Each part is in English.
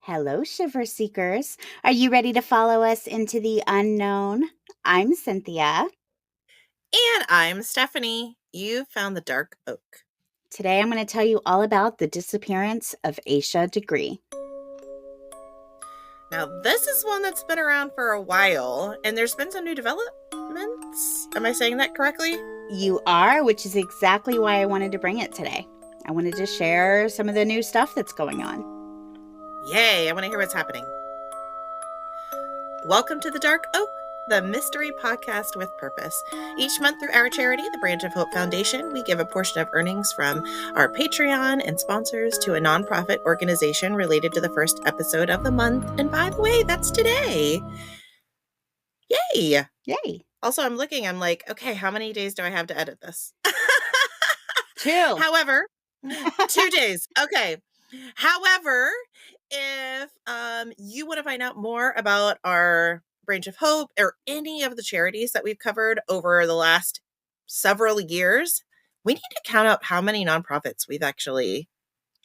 Hello, Shiver Seekers. Are you ready to follow us into the unknown? I'm Cynthia. And I'm Stephanie. You found the dark oak. Today I'm going to tell you all about the disappearance of Asha Degree. Now, this is one that's been around for a while, and there's been some new developments. Am I saying that correctly? You are, which is exactly why I wanted to bring it today. I wanted to share some of the new stuff that's going on. Yay, I want to hear what's happening. Welcome to the Dark Oak, the mystery podcast with purpose. Each month through our charity, the Branch of Hope Foundation, we give a portion of earnings from our Patreon and sponsors to a nonprofit organization related to the first episode of the month. And by the way, that's today. Yay! Yay. Also, I'm like, okay, how many days do I have to edit this? 2. However, 2 days. Okay. However, if you want to find out more about our Branch of Hope or any of the charities that we've covered over the last several years, we need to count out how many nonprofits we've actually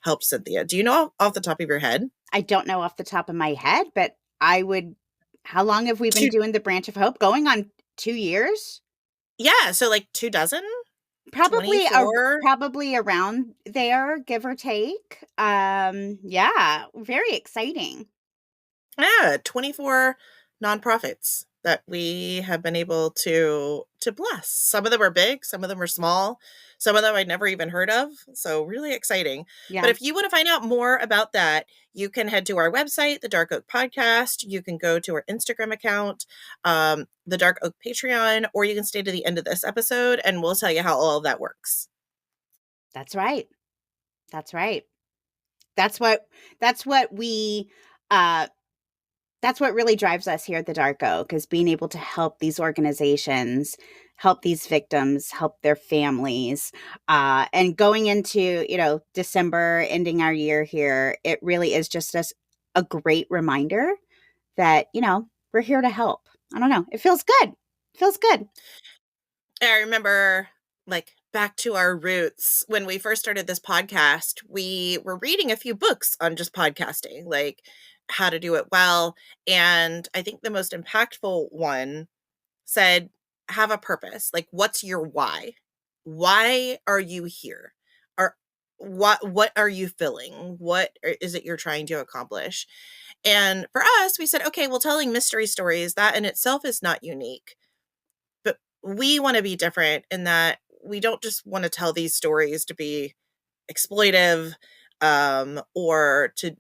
helped, Cynthia. Do you know off the top of your head? I don't know off the top of my head, but how long have we been Two, doing the Branch of Hope? Going on 2 years? yeah, so like 24. Probably around there, give or take. Yeah, very exciting. Yeah, 24 nonprofits that we have been able to bless. Some of them are big, some of them are small, some of them I'd never even heard of. So really exciting. Yeah. But if you want to find out more about that, you can head to our website, the Dark Oak Podcast. You can go to our Instagram account, the Dark Oak Patreon, or you can stay to the end of this episode and we'll tell you how all of that works. That's right. That's right. That's what we that's what really drives us here at the Dark Oak, is being able to help these organizations, help these victims, help their families. And going into, December, ending our year here, it really is just a great reminder that, we're here to help. I don't know. It feels good. It feels good. I remember, like, back to our roots, when we first started this podcast, we were reading a few books on just podcasting, like how to do it well. And I think the most impactful one said, have a purpose. Like, what's your why? Why are you here? Or what are you feeling? What is it you're trying to accomplish? And for us, we said, okay, well, telling mystery stories, that in itself is not unique. But we want to be different in that we don't just want to tell these stories to be exploitive, or to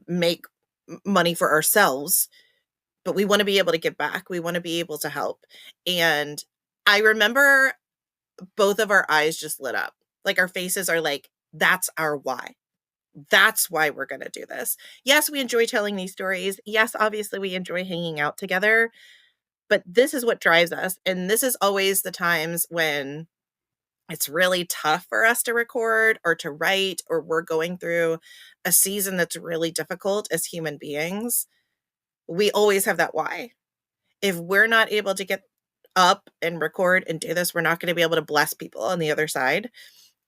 make money for ourselves, but we want to be able to give back. We want to be able to help. And I remember both of our eyes just lit up. Like, our faces are like, that's our why. That's why we're going to do this. Yes, we enjoy telling these stories. Yes, obviously we enjoy hanging out together, but this is what drives us. And this is always the times when it's really tough for us to record or to write, or we're going through a season that's really difficult as human beings. We always have that why. If we're not able to get up and record and do this, we're not going to be able to bless people on the other side.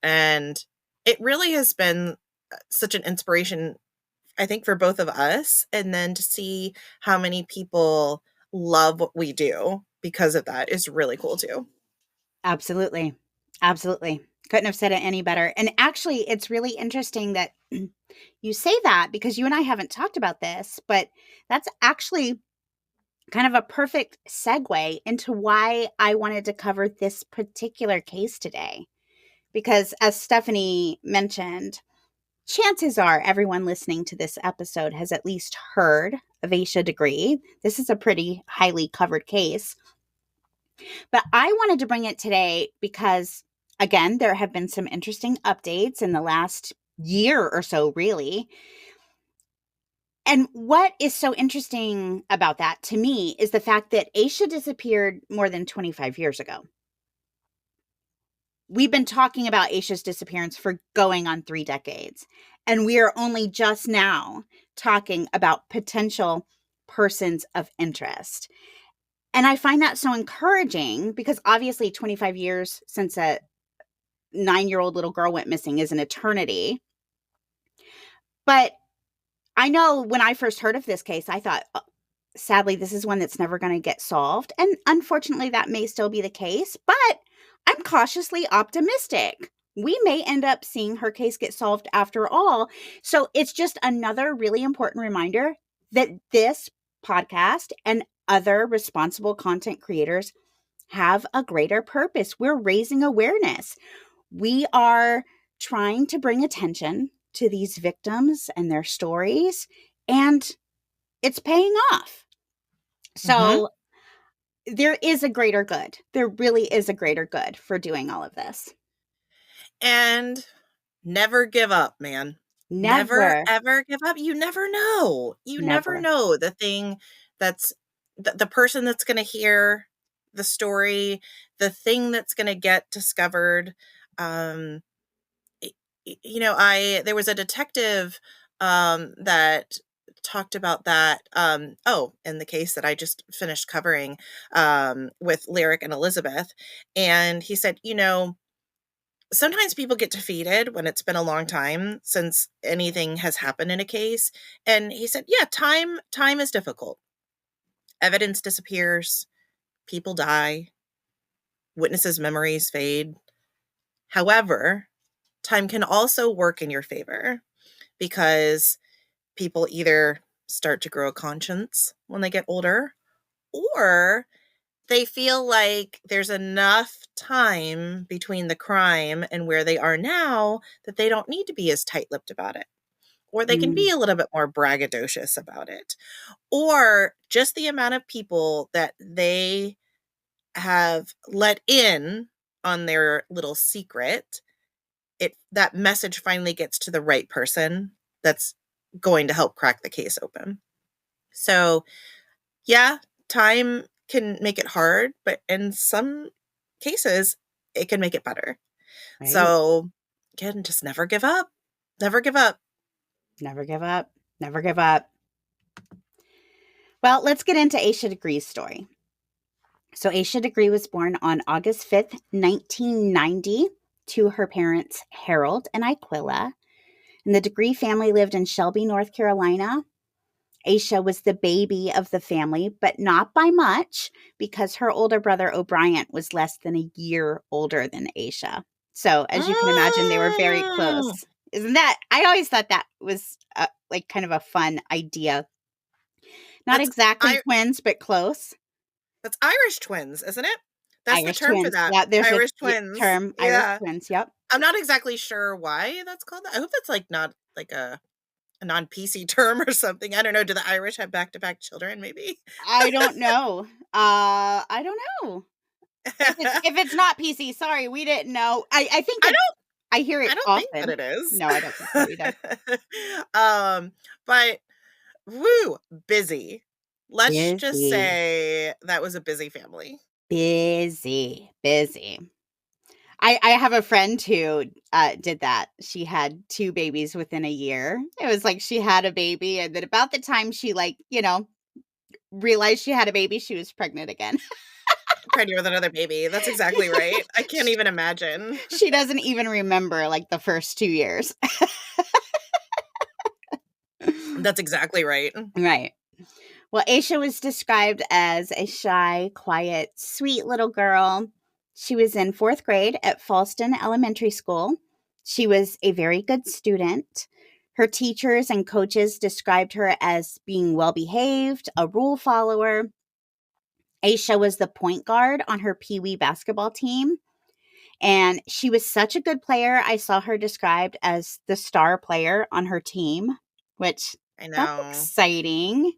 And it really has been such an inspiration, I think, for both of us. And then to see how many people love what we do because of that is really cool too. Absolutely. Absolutely. Couldn't have said it any better. And actually, it's really interesting that you say that, because you and I haven't talked about this, but that's actually kind of a perfect segue into why I wanted to cover this particular case today. Because as Stephanie mentioned, chances are everyone listening to this episode has at least heard of Asha Degree. This is a pretty highly covered case. But I wanted to bring it today because, again, there have been some interesting updates in the last year or so, really. And what is so interesting about that to me is the fact that Asha disappeared more than 25 years ago. We've been talking about Asha's disappearance for going on 3 decades, and we are only just now talking about potential persons of interest. And I find that so encouraging, because obviously 25 years since a 9-year-old little girl went missing is an eternity. But I know when I first heard of this case, I thought, sadly, this is one that's never going to get solved. And unfortunately, that may still be the case, but I'm cautiously optimistic. We may end up seeing her case get solved after all. So it's just another really important reminder that this podcast and other responsible content creators have a greater purpose. We're raising awareness. We are trying to bring attention to these victims and their stories, and it's paying off. Mhm. So there is a greater good. There really is a greater good for doing all of this. And never give up, man. Never, Never, ever give up. You never know. You never never. know the thing that's the person that's going to hear the story, the thing that's going to get discovered. Um, there was a detective that talked about that. In the case that I just finished covering with Lyric and Elizabeth. And he said, sometimes people get defeated when it's been a long time since anything has happened in a case. And he said, yeah, time is difficult. Evidence disappears, people die, witnesses' memories fade. However, time can also work in your favor because people either start to grow a conscience when they get older, or they feel like there's enough time between the crime and where they are now that they don't need to be as tight-lipped about it. Or they can be Mm, a little bit more braggadocious about it. Or just the amount of people that they have let in on their little secret, that message finally gets to the right person that's going to help crack the case open. So, yeah, time can make it hard, but in some cases, it can make it better. right. So, again, just never give up. Never give up. Never give up. Never give up. Well, let's get into Asha Degree's story. So Asha Degree was born on August 5th, 1990, to her parents Harold and Aquila. And the Degree family lived in Shelby, North Carolina. Asha was the baby of the family, but not by much because her older brother O'Brien was less than a year older than Asha. So, as you can imagine, they were very Mm. close. Isn't that? I always thought that was like kind of a fun idea. Not That's exactly I twins, but close. that's Irish twins, isn't it? That's the Irish term for twins. that. Yeah, there's a Irish twins. term, Irish Yeah. twins. Yep. I'm not exactly sure why that's called that. I hope that's like not like a non-PC term or something. I don't know. Do the Irish have back-to-back children maybe? I don't know. I don't know. If it's not PC, sorry, we didn't know. I think I it don't I hear I it don't think that often. it is. No, I don't think so either. But woo, busy. Let's just Busy, say that was a busy family. busy, busy. I have a friend who did that. She had two babies within a year. It was like she had a baby, and then about the time she realized she had a baby, she was pregnant again. Pregnant with another baby. That's exactly right. I can't even imagine. She doesn't even remember like the first 2 years. That's exactly right. Right. Well, Aisha was described as a shy, quiet, sweet little girl. She was in fourth grade at Falston Elementary School. She was a very good student. Her teachers and coaches described her as being well behaved, a rule follower. Aisha was the point guard on her Pee Wee basketball team. And she was such a good player. I saw her described as the star player on her team, which I that's know. exciting.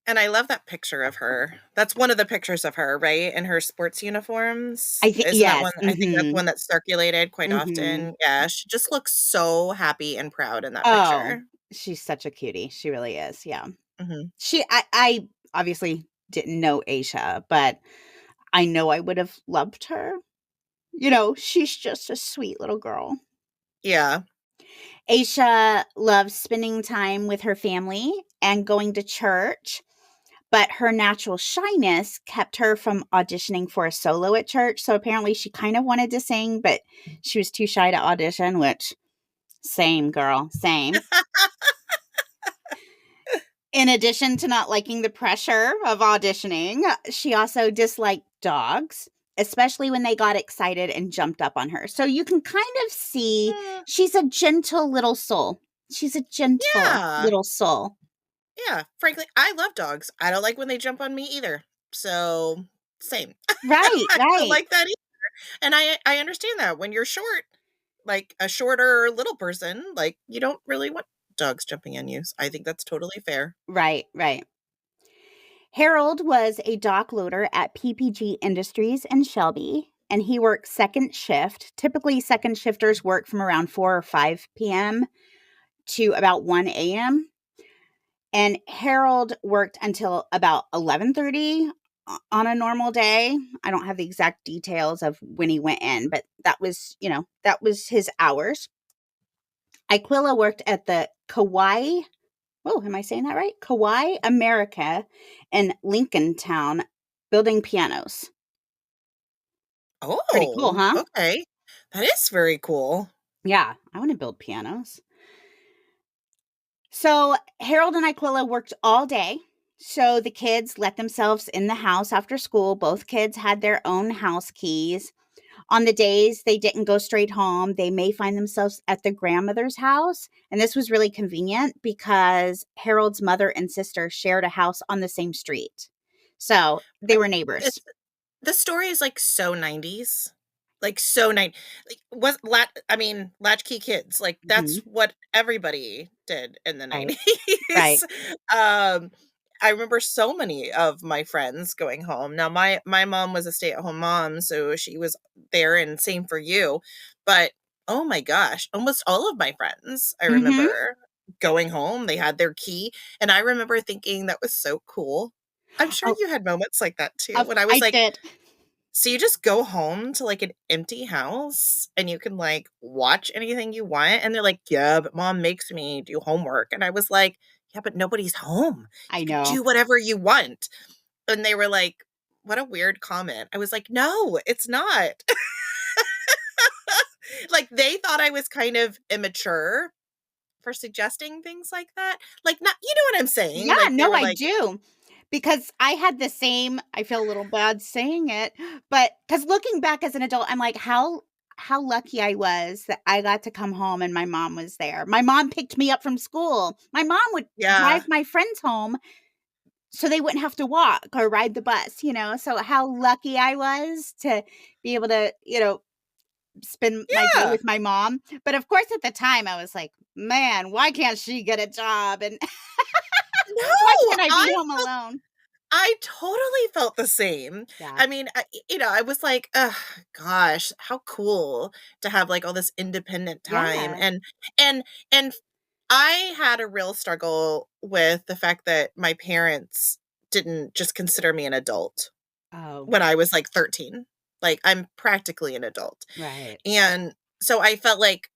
And I love that picture of her. That's one of the pictures of her, right? In her sports uniforms. I think Isn't that yes. one? I think that's one that's circulated quite Mhm. often. Yeah, she just looks so happy and proud in that Oh, picture. she's such a cutie. She really is, yeah. Mhm. I obviously didn't know Aisha, but I know I would have loved her. She's just a sweet little girl. Yeah. Aisha loves spending time with her family and going to church, but her natural shyness kept her from auditioning for a solo at church. So apparently she kind of wanted to sing, but she was too shy to audition, which same girl, same. In addition to not liking the pressure of auditioning, she also disliked dogs, especially when they got excited and jumped up on her. So you can kind of see Mm, she's a gentle little soul. She's a gentle yeah. little soul. Yeah. Frankly, I love dogs. I don't like when they jump on me either. So, same. Right, I don't right, like that either. And I understand that when you're short, like a shorter little person, like you don't really want dogs jumping on you. So I think that's totally fair. right, right. Harold was a dock loader at PPG Industries in Shelby, and he worked second shift. Typically, second shifters work from around 4 or 5 p.m. to about 1 a.m. And Harold worked until about 11:30 on a normal day. I don't have the exact details of when he went in, but that was, that was his hours. Aquila worked at the Kauai. Oh, am I saying that right? Kauai America in Lincoln Town building pianos. Pretty cool, Oh, huh? okay. That is very cool. Yeah, I want to build pianos. So Harold and Aquila worked all day. So the kids let themselves in the house after school. Both kids had their own house keys. On the days they didn't go straight home, they may find themselves at the grandmother's house. And this was really convenient because Harold's mother and sister shared a house on the same street. So they But were neighbors. it's the story is, like, so 90s. Like, so like, was lat I mean, latchkey kids, like, that's Mhm. what everybody did in the Right. Right. 90s. Um, I remember so many of my friends going home. Now, my mom was a stay-at-home mom, so she was there, and same for you, but, oh my gosh, almost all of my friends, I Hmm. remember going home, they had their key, and I remember thinking that was so cool. I'm sure Oh, you had moments like that too, when I was I like, did. so you just go home to, like, an empty house and you can, like, watch anything you want? And they're like, "Yeah, but mom makes me do homework." And I was like, "Yeah, but nobody's home. I You can know. do whatever you want." And they were like, "What a weird comment." I was like, "No, it's not." Like, they thought I was kind of immature for suggesting things like that. Like, not, you know what I'm saying? Yeah, Like, they no, were I like, do. Because I had the same, I feel a little bad saying it, but because looking back as an adult, I'm like, how lucky I was that I got to come home and my mom was there. My mom picked me up from school. My mom would drive "Yeah, my friends home so they wouldn't have to walk or ride the bus, So how lucky I was to be able to, spend my day yeah, with my mom. But of course, at the time, I was like, man, why can't she get a job? And why no, can't I be home alone? I totally felt the same. Yeah. I mean, I was like, "Ugh, gosh, how cool to have, like, all this independent time," Yeah. and I had a real struggle with the fact that my parents didn't just consider me an adult Oh, when I was, like, 13. Like, I'm practically an adult, right. and so I felt like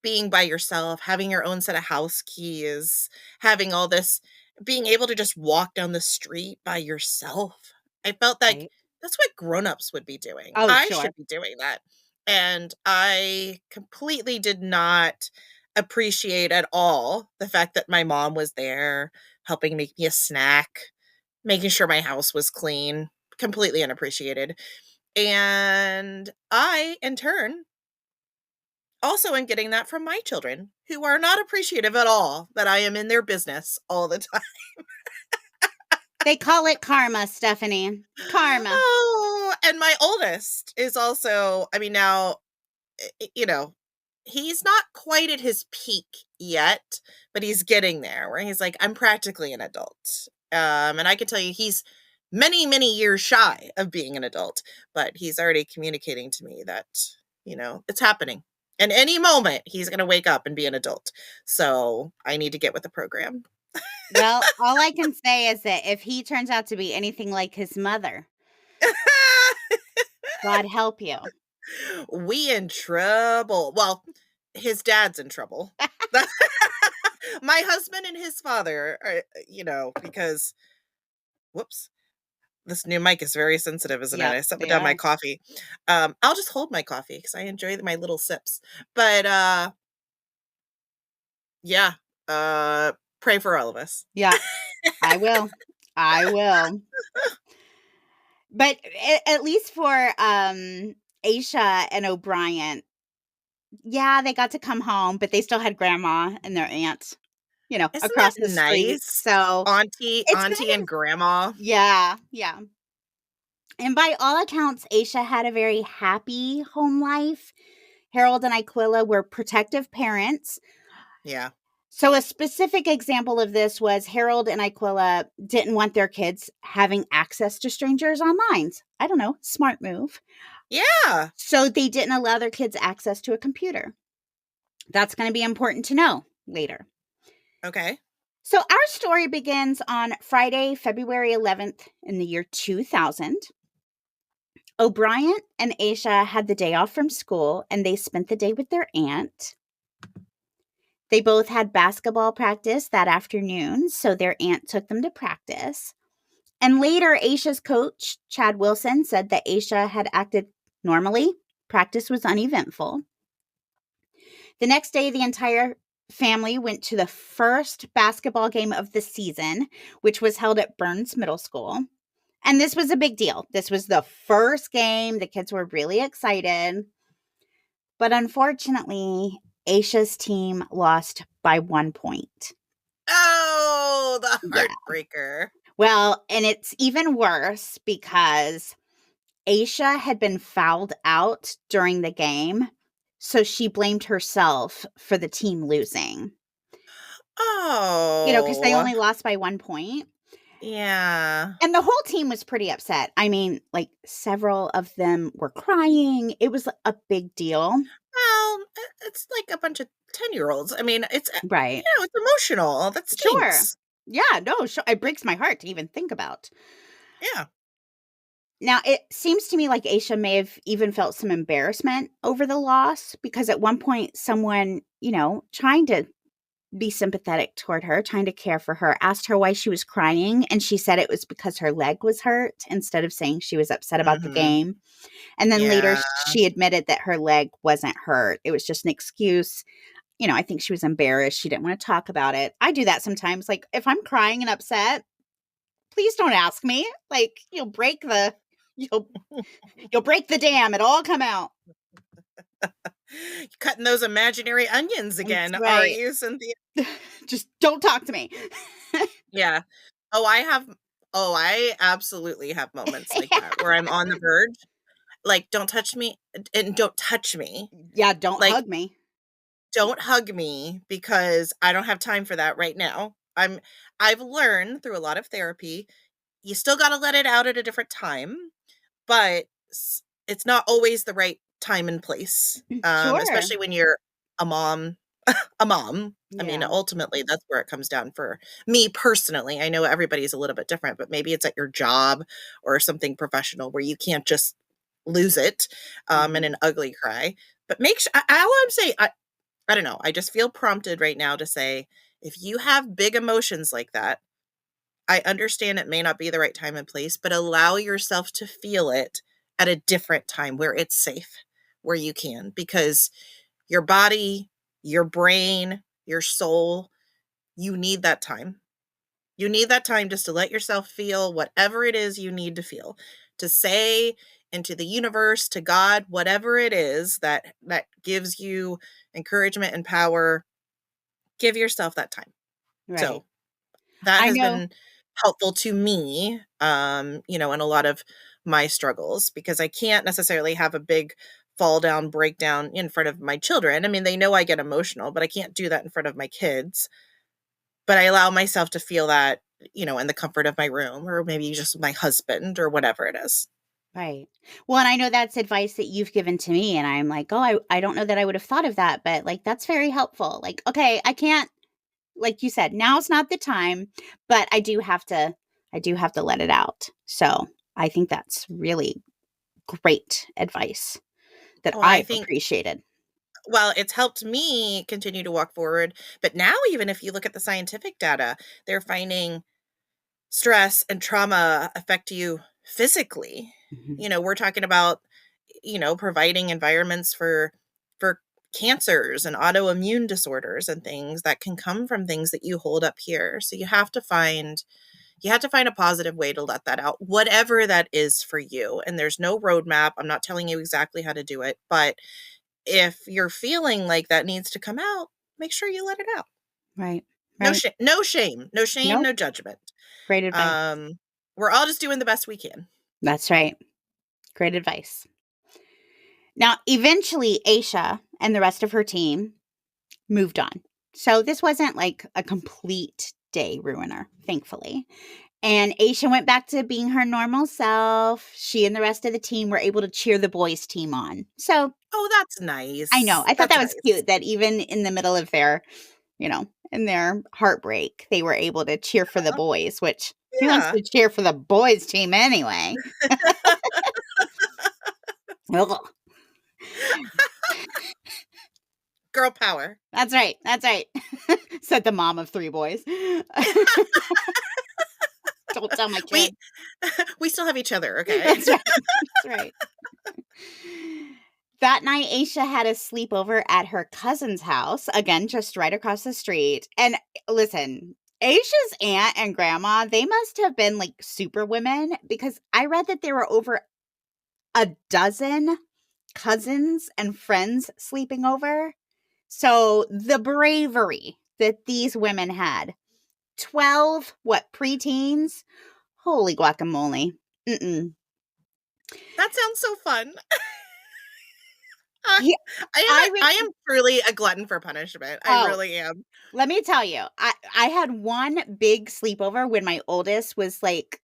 being by yourself, having your own set of house keys, having all this, being able to just walk down the street by yourself. I felt like Right. that's what grown-ups would be doing. Oh, I sure. should be doing that. And I completely did not appreciate at all the fact that my mom was there helping make me a snack, making sure my house was clean. Completely unappreciated. And I, in turn, also am getting that from my children, who are not appreciative at all that I am in their business all the time. They call it karma, Stephanie. Karma. Oh, and my oldest is also, I mean, now, you know, he's not quite at his peak yet, but he's getting there where he's like, I'm practically an adult. And I can tell you he's many, many years shy of being an adult, but he's already communicating to me that, it's happening. And any moment he's going to wake up and be an adult. So I need to get with the program. Well, all I can say is that if he turns out to be anything like his mother, God help you. We in trouble. Well, his dad's in trouble. My husband and his father are, because whoops, this new mic is very sensitive, isn't it? Yep, I set they down my are. coffee. I'll just hold my coffee because I enjoy my little sips. But yeah, uh Pray for all of us. Yeah, I will. I will. But at least for Aisha and O'Brien, yeah, they got to come home, but they still had grandma and their aunt, Isn't that across the street. nice? So it's Auntie kind and grandma. yeah, yeah. And by all accounts, Aisha had a very happy home life. Harold and Aquila were protective parents. Yeah. So, a specific example of this was Harold and Aquila didn't want their kids having access to strangers online. I don't know, smart move. Yeah. So, they didn't allow their kids access to a computer. That's going to be important to know later. Okay. So, our story begins on Friday, February 11th in the year 2000. O'Brien and Aisha had the day off from school and they spent the day with their aunt. They both had basketball practice that afternoon, so their aunt took them to practice. And later, Aisha's coach, Chad Wilson, said that Aisha had acted normally. Practice was uneventful. The next day, the entire family went to the first basketball game of the season, which was held at Burns Middle School. And this was a big deal. This was the first game. The kids were really excited. But unfortunately, Aisha's team lost by 1 point. Oh, the Yeah. heartbreaker. Well, and it's even worse because Aisha had been fouled out during the game. So she blamed herself for the team losing, because they Oh. only lost by 1 point. Yeah. And the whole team was pretty upset. I mean, like several of them were crying. It was a big deal. Well, it's like a bunch of 10-year-olds. I mean, Right. it's emotional. That Sure. stinks. Yeah, no, sure. It breaks my heart to even think about. Yeah. Now, it seems to me like Aisha may have even felt some embarrassment over the loss because at one point, someone, trying to be sympathetic toward her, trying to care for her, asked her why she was crying. And she said it was because her leg was hurt instead of saying she was upset about the Mhm. game. And then later, Yeah. she admitted that her leg wasn't hurt. It was just an excuse. I think she was embarrassed. She didn't want to talk about it. I do that sometimes. Like, if I'm crying and upset, please don't ask me. Like, you'll you'll break the dam. It'll all come out. Cutting those imaginary onions That's again, are right. you, Cynthia? Just don't talk to me. Yeah. Oh, I absolutely have moments like that where I'm on the verge. Like, don't touch me and don't touch me. Yeah, don't Like, hug me. don't hug me because I don't have time for that right now. I've learned through a lot of therapy, you still got to let it out at a different time, but it's not always the right time and place. Sure. Especially when you're a mom, a mom. I mean, Yeah. ultimately that's where it comes down for me personally. I know everybody's a little bit different, but maybe it's at your job or something professional where you can't just lose it in Mhm. an ugly cry. But make sure all I'm saying, I don't know. I just feel prompted right now to say, if you have big emotions like that, I understand it may not be the right time and place, but allow yourself to feel it at a different time where it's safe, where you can, because your body, your brain, your soul, you need that time. You need that time just to let yourself feel whatever it is you need to feel, to say into the universe, to God, whatever it is that gives you encouragement and power, give yourself that time. Right. So, that I has know. been helpful to me, in a lot of my struggles because I can't necessarily have a big fall down, breakdown in front of my children. I mean, they know I get emotional, but I can't do that in front of my kids. But I allow myself to feel that, in the comfort of my room or maybe just my husband or whatever it is. Right. Well, and I know that's advice that you've given to me, and I'm like, oh, I don't know that I would have thought of that, but like that's very helpful. Like, okay, I can't, like you said, now's not the time, but I do have to let it out. So I think that's really great advice that Well, I I've think, appreciated. well, it's helped me continue to walk forward. But now, even if you look at the scientific data, they're finding stress and trauma affect you physically. Mhm. We're talking about, providing environments for cancers and autoimmune disorders and things that can come from things that you hold up here. So you have to find a positive way to let that out, whatever that is for you. And there's no roadmap. I'm not telling you exactly how to do it, but if you're feeling like that needs to come out, make sure you let it out. Right. No Right. shame, no shame, no shame, Nope. no judgment. Great advice. Um, we're all just doing the best we can. That's right. Great advice. Now, eventually, Aisha and the rest of her team moved on. So this wasn't like a complete day ruiner, thankfully. And Aisha went back to being her normal self. She and the rest of the team were able to cheer the boys' team on. So Oh, that's I know. nice. I thought That's that was nice. cute that even in the middle of their, in their heartbreak, they were able to cheer for the boys, which who wants Yeah. to cheer for the boys' team anyway? Ugh. Girl power. That's right. That's right. Said the mom of 3 boys. Don't tell my We kid. we still have each other, okay? That's right. That's right. That night, Aisha had a sleepover at her cousin's house, again, just right across the street. And listen, Aisha's aunt and grandma, they must have been like super women because I read that there were over a dozen cousins and friends sleeping over. So the bravery that these women had 12, preteens? Holy guacamole. Mm-mm. That sounds so fun. I Yeah, I I am truly a glutton for punishment. I oh, really am. let me tell you, I had one big sleepover when my oldest was like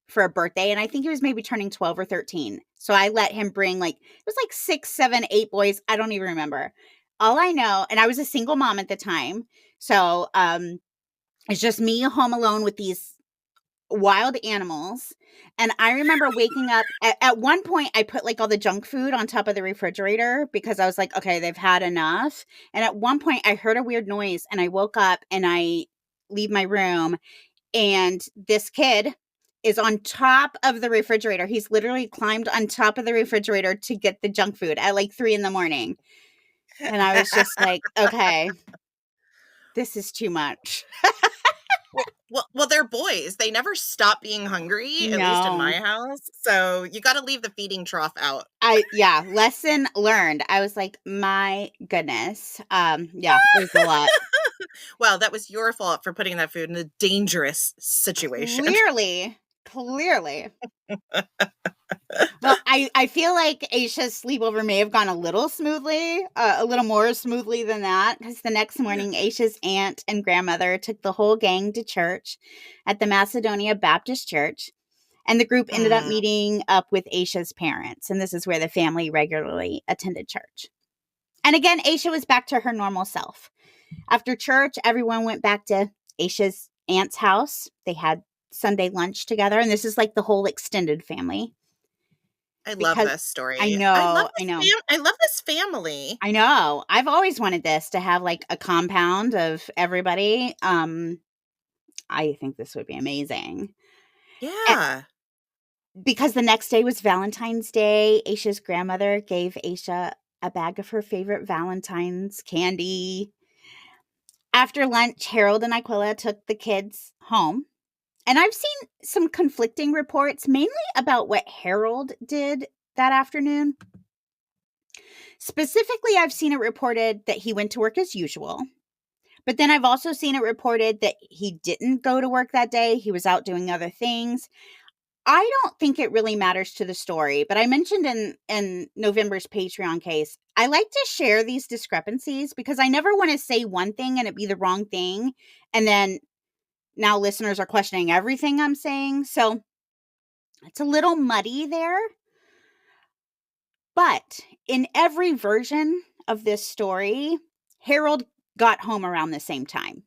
for a birthday, and I think he was maybe turning 12 or 13. So I let him bring like it was like 6, 7, 8 boys. I don't even remember. All I know, and I was a single mom at the time. So it's just me home alone with these wild animals. And I remember waking up at one point, I put like all the junk food on top of the refrigerator because I was like, okay, they've had enough. And at one point, I heard a weird noise and I woke up and I leave my room. And this kid is on top of the refrigerator. He's literally climbed on top of the refrigerator to get the junk food at like 3 in the morning. And I was just like, okay, this is too much. Well, they're boys. They never stop being hungry, at least in my No. house. So you got to leave the feeding trough out. Yeah, lesson learned. I was like, "My goodness." Yeah, it was a lot. Well, that was your fault for putting that food in a dangerous situation. Clearly, clearly. Well, I feel like Aisha's sleepover may have gone a little smoothly, a little more smoothly than that, because the next morning, Aisha's aunt and grandmother took the whole gang to church at the Macedonia Baptist Church, and the group ended up Mm, meeting up with Aisha's parents, and this is where the family regularly attended church. And again, Aisha was back to her normal self. After church, everyone went back to Aisha's aunt's house. They had Sunday lunch together, and this is like the whole extended family I love because this I story. know, I know, I love this family. I know. I've always wanted this to have like a compound of everybody. I think this would be amazing. And Yeah. because the next day was Valentine's Day, Aisha's grandmother gave Aisha a bag of her favorite Valentine's candy. After lunch, Harold and Aquila took the kids home. And I've seen some conflicting reports, mainly about what Harold did that afternoon. Specifically, I've seen it reported that he went to work as usual. But then I've also seen it reported that he didn't go to work that day. He was out doing other things. I don't think it really matters to the story, but I mentioned in November's Patreon case, I like to share these discrepancies because I never want to say one thing and it be the wrong thing. And then now listeners are questioning everything I'm saying. So it's a little muddy there. But in every version of this story, Harold got home around the same time.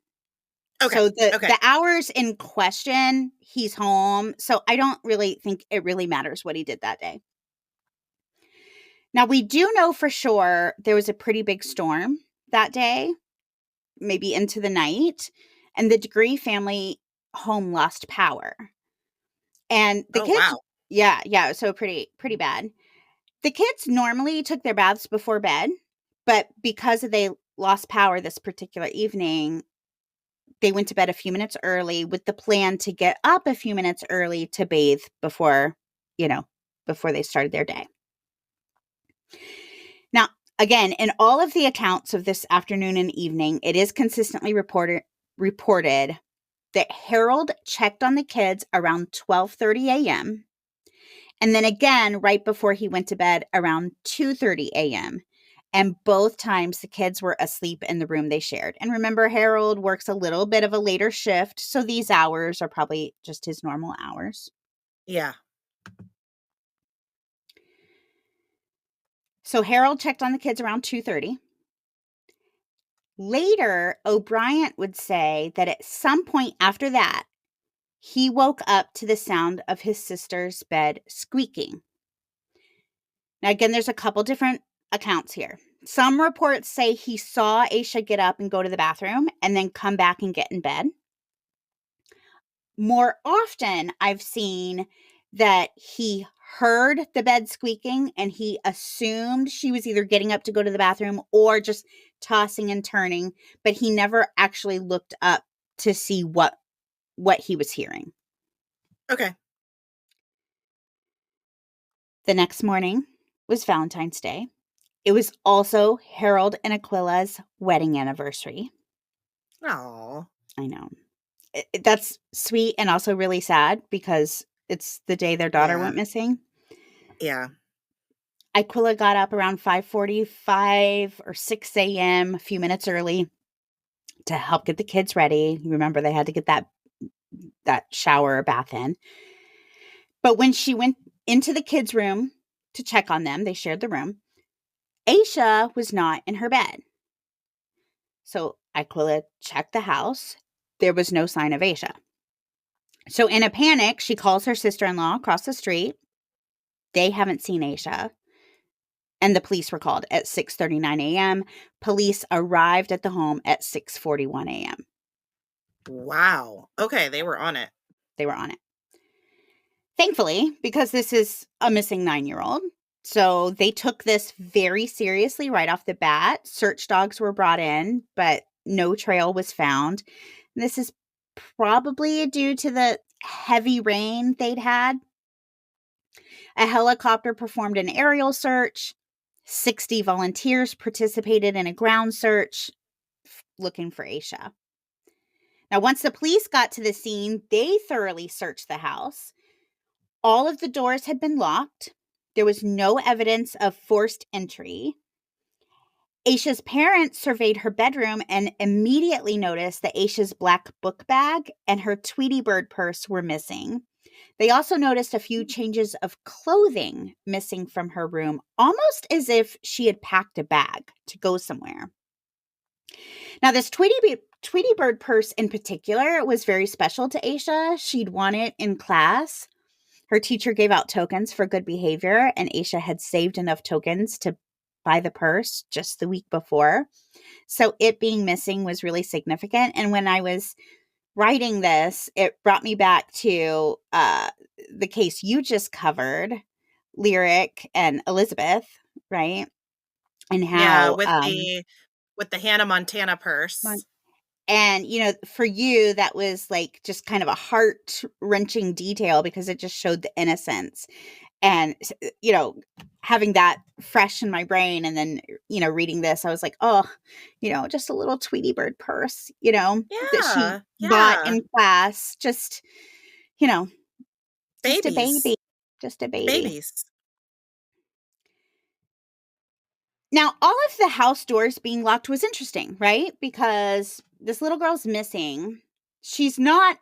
Okay. So Okay. the hours in question, he's home. So I don't really think it really matters what he did that day. Now we do know for sure there was a pretty big storm that day, maybe into the night, and the Degree family home lost power. And the Oh, kids, wow. yeah, so pretty bad. The kids normally took their baths before bed, But because they lost power this particular evening, they went to bed a few minutes early with the plan to get up a few minutes early to bathe before, you know, before they started their day. Now, again, in all of the accounts of this afternoon and evening, it is consistently reported that Harold checked on the kids around 12:30 a.m. and then again right before he went to bed around 2:30 a.m. And both times the kids were asleep in the room they shared. And remember, Harold works a little bit of a later shift, so these hours are probably just his normal hours. Yeah. So Harold checked on the kids around 2:30. Later, O'Brien would say that at some point after that, he woke up to the sound of his sister's bed squeaking. Now, again, there's a couple different accounts here. Some reports say he saw Asha get up and go to the bathroom and then come back and get in bed. More often, I've seen that he heard the bed squeaking and he assumed she was either getting up to go to the bathroom or just tossing and turning, but he never actually looked up to see what he was hearing. Okay. The next morning was Valentine's Day. It was also Harold and Aquila's wedding anniversary. Oh. I know. That's sweet and also really sad because it's the day their daughter Yeah. went missing. Yeah. Aquila got up around 5:45 or 6 a.m., a few minutes early to help get the kids ready. You remember they had to get that shower or bath in. But when she went into the kids' room to check on them, they shared the room, Asha was not in her bed. So Aquila checked the house. There was no sign of Asha. So in a panic, she calls her sister-in-law across the street. They haven't seen Asha. And the police were called at 6:39 a.m. Police arrived at the home at 6:41 a.m. Wow. Okay, they were on it. They were on it. Thankfully, because this is a missing 9-year-old, so they took this very seriously right off the bat. Search dogs were brought in, but no trail was found. This is probably due to the heavy rain they'd had. A helicopter performed an aerial search. 60 volunteers participated in a ground search looking for Asha. Now, once the police got to the scene, they thoroughly searched the house. All of the doors had been locked. There was no evidence of forced entry. Asha's parents surveyed her bedroom and immediately noticed that Asha's black book bag and her Tweety Bird purse were missing. They also noticed a few changes of clothing missing from her room, almost as if she had packed a bag to go somewhere. Now, this Tweety Bird purse in particular was very special to Asha. She'd won it in class. Her teacher gave out tokens for good behavior, and Asha had saved enough tokens to buy the purse just the week before. So it being missing was really significant. And when I was writing this, it brought me back to the case you just covered, Lyric and Elizabeth, right? And Yeah, how with the Hannah Montana purse. and for you that was like just kind of a heart-wrenching detail because it just showed the innocence. And having that fresh in my brain, and then reading this, I was like, oh, just a little Tweety Bird purse, that she Yeah. bought Yeah. in class, just you know just a Babies. baby, just a baby. Babies. Now, all of the house doors being locked was interesting, right? Because this little girl's missing. She's not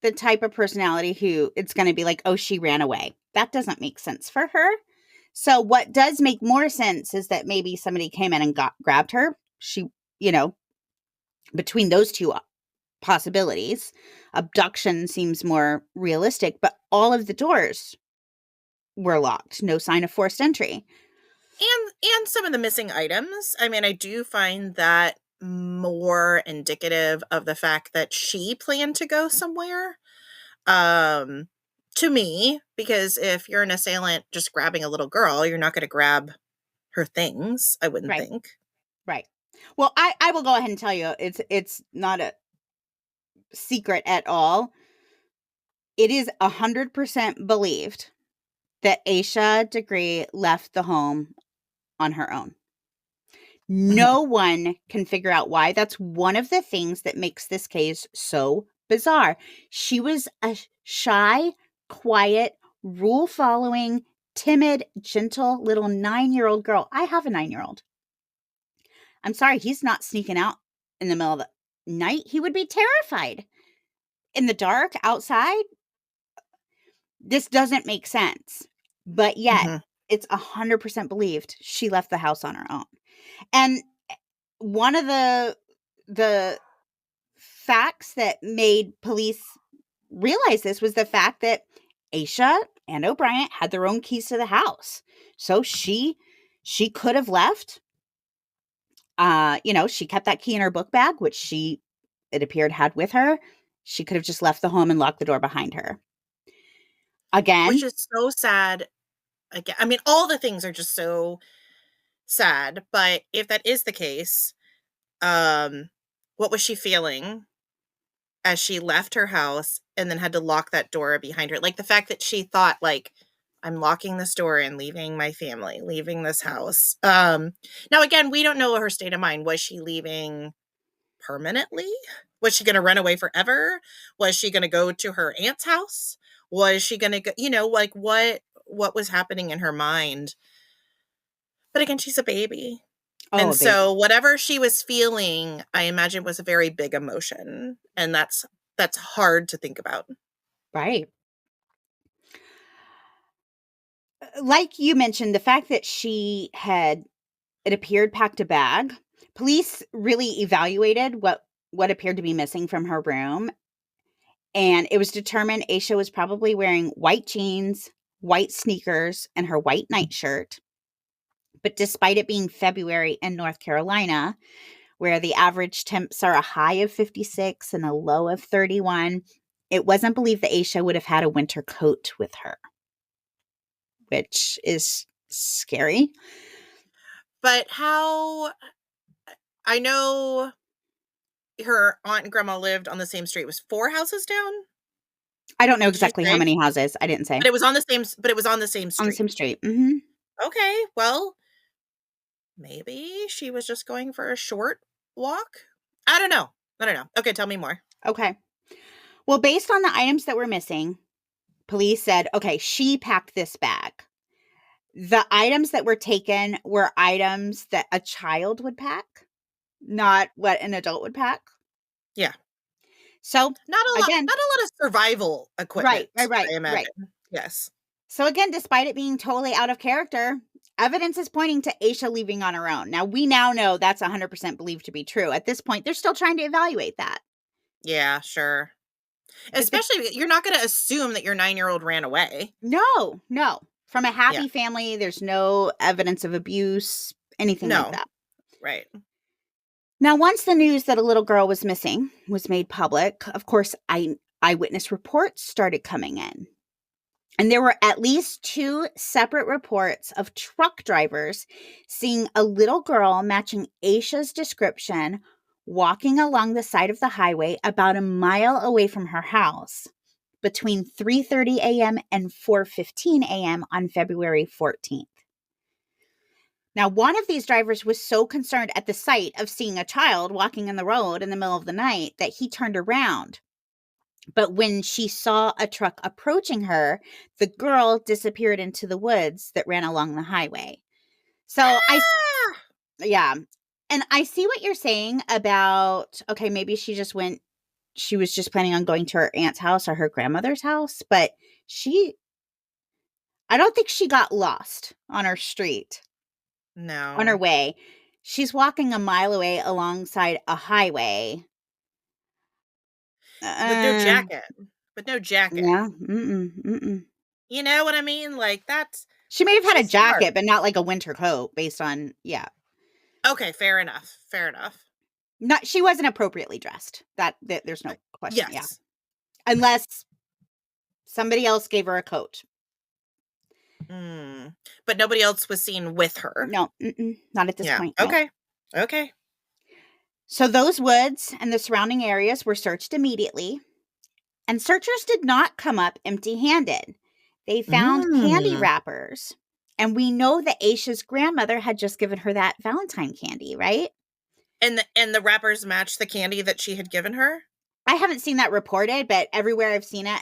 the type of personality who it's going to be like, oh, she ran away. That doesn't make sense for her. So what does make more sense is that maybe somebody came in and grabbed her. She, between those two possibilities, abduction seems more realistic, but all of the doors were locked. No sign of forced entry. And some of the missing items. I mean, I do find that more indicative of the fact that she planned to go somewhere. To me, because if you're an assailant just grabbing a little girl, you're not going to grab her things, I wouldn't Right. think. Right. Well, I will go ahead and tell you it's not a secret at all. It is 100% believed that Asha Degree left the home on her own. Mhm. No one can figure out why. That's one of the things that makes this case so bizarre. She was a shy, quiet, rule following, timid, gentle little 9-year-old girl. I have a 9-year-old. I'm sorry, he's not sneaking out in the middle of the night. He would be terrified in the dark outside. This doesn't make sense. But yet, Mhm. it's 100% believed she left the house on her own. And one of the facts that made police realize this was the fact that Aisha and O'Brien had their own keys to the house. So she could have left. She kept that key in her book bag, which she, it appeared, had with her. She could have just left the home and locked the door behind her. Which Again, is so sad. Again, I mean, all the things are just so sad, but if that is the case, um, what was she feeling as she left her house and then had to lock that door behind her? Like, the fact that she thought, like, "I'm locking this door and leaving my family, leaving this house." Now again, we don't know her state of mind. Was she leaving permanently? Was she gonna run away forever? Was she gonna go to her aunt's house? Was she gonna go, like, what was happening in her mind? But again, she's a baby. oh, And a baby. so whatever she was feeling, I imagine was a very big emotion, and that's hard to think about. Right. Like you mentioned, the fact that she had, it appeared, packed a bag. Police really evaluated what appeared to be missing from her room, and it was determined Aisha was probably wearing white jeans, white sneakers, and her white nightshirt. But despite it being February in North Carolina, where the average temps are a high of 56 and a low of 31, it wasn't believed that Aisha would have had a winter coat with her, which is scary. But how I know her aunt and grandma lived on the same street. It was 4 houses down? I don't know Did you exactly how say? many houses. I didn't say. But it was on the same On the street. same street. Mhm. Okay, well, maybe she was just going for a short walk? I don't know. I don't know. Okay, tell me more. Okay. Well, based on the items that were missing, police said, okay, she packed this bag. The items that were taken were items that a child would pack, not what an adult would pack. Yeah. So, again, Not a lot of survival right, right, equipment, right, I right. imagine. Yes. So, again, despite it being totally out of character, evidence is pointing to Aisha leaving on her own. Now, we now know that's 100% believed to be true. At this point, they're still trying to evaluate that. Yeah, sure. But the Especially you're not gonna assume that your 9-year-old ran away. No, no. From a Yeah. happy family, there's no evidence of abuse, anything like No. that. Right. Now, once the news that a little girl was missing was made public, of course, eyewitness reports started coming in. And there were at least 2 separate reports of truck drivers seeing a little girl matching Aisha's description walking along the side of the highway about a mile away from her house between 3:30 a.m. and 4:15 a.m. on February 14th. Now, one of these drivers was so concerned at the sight of seeing a child walking in the road in the middle of the night that he turned around. But when she saw a truck approaching her, the girl disappeared into the woods that ran along the highway. So Ah! yeah. And I see what you're saying about, okay, maybe she was just planning on going to her aunt's house or her grandmother's house, but she, I don't think she got lost on her street, on her No. way. She's walking a mile away alongside a highway. With no Uh, jacket. With no jacket. yeah. Mm-mm. You know what I mean? Like, that's She may have had a she's smart. jacket, but not like a winter coat based on, yeah. Okay, fair enough. Fair enough. Not, she wasn't appropriately dressed. That there's no question, yeah. Yes. Unless somebody else gave her a coat. But nobody else was seen with her. No, not at this Yeah. point. No. Okay. Okay. So those woods and the surrounding areas were searched immediately, and searchers did not come up empty handed. They found candy Mm. wrappers. And we know that Aisha's grandmother had just given her that Valentine candy, right? And the wrappers matched the candy that she had given her? I haven't seen that reported, but everywhere I've seen it,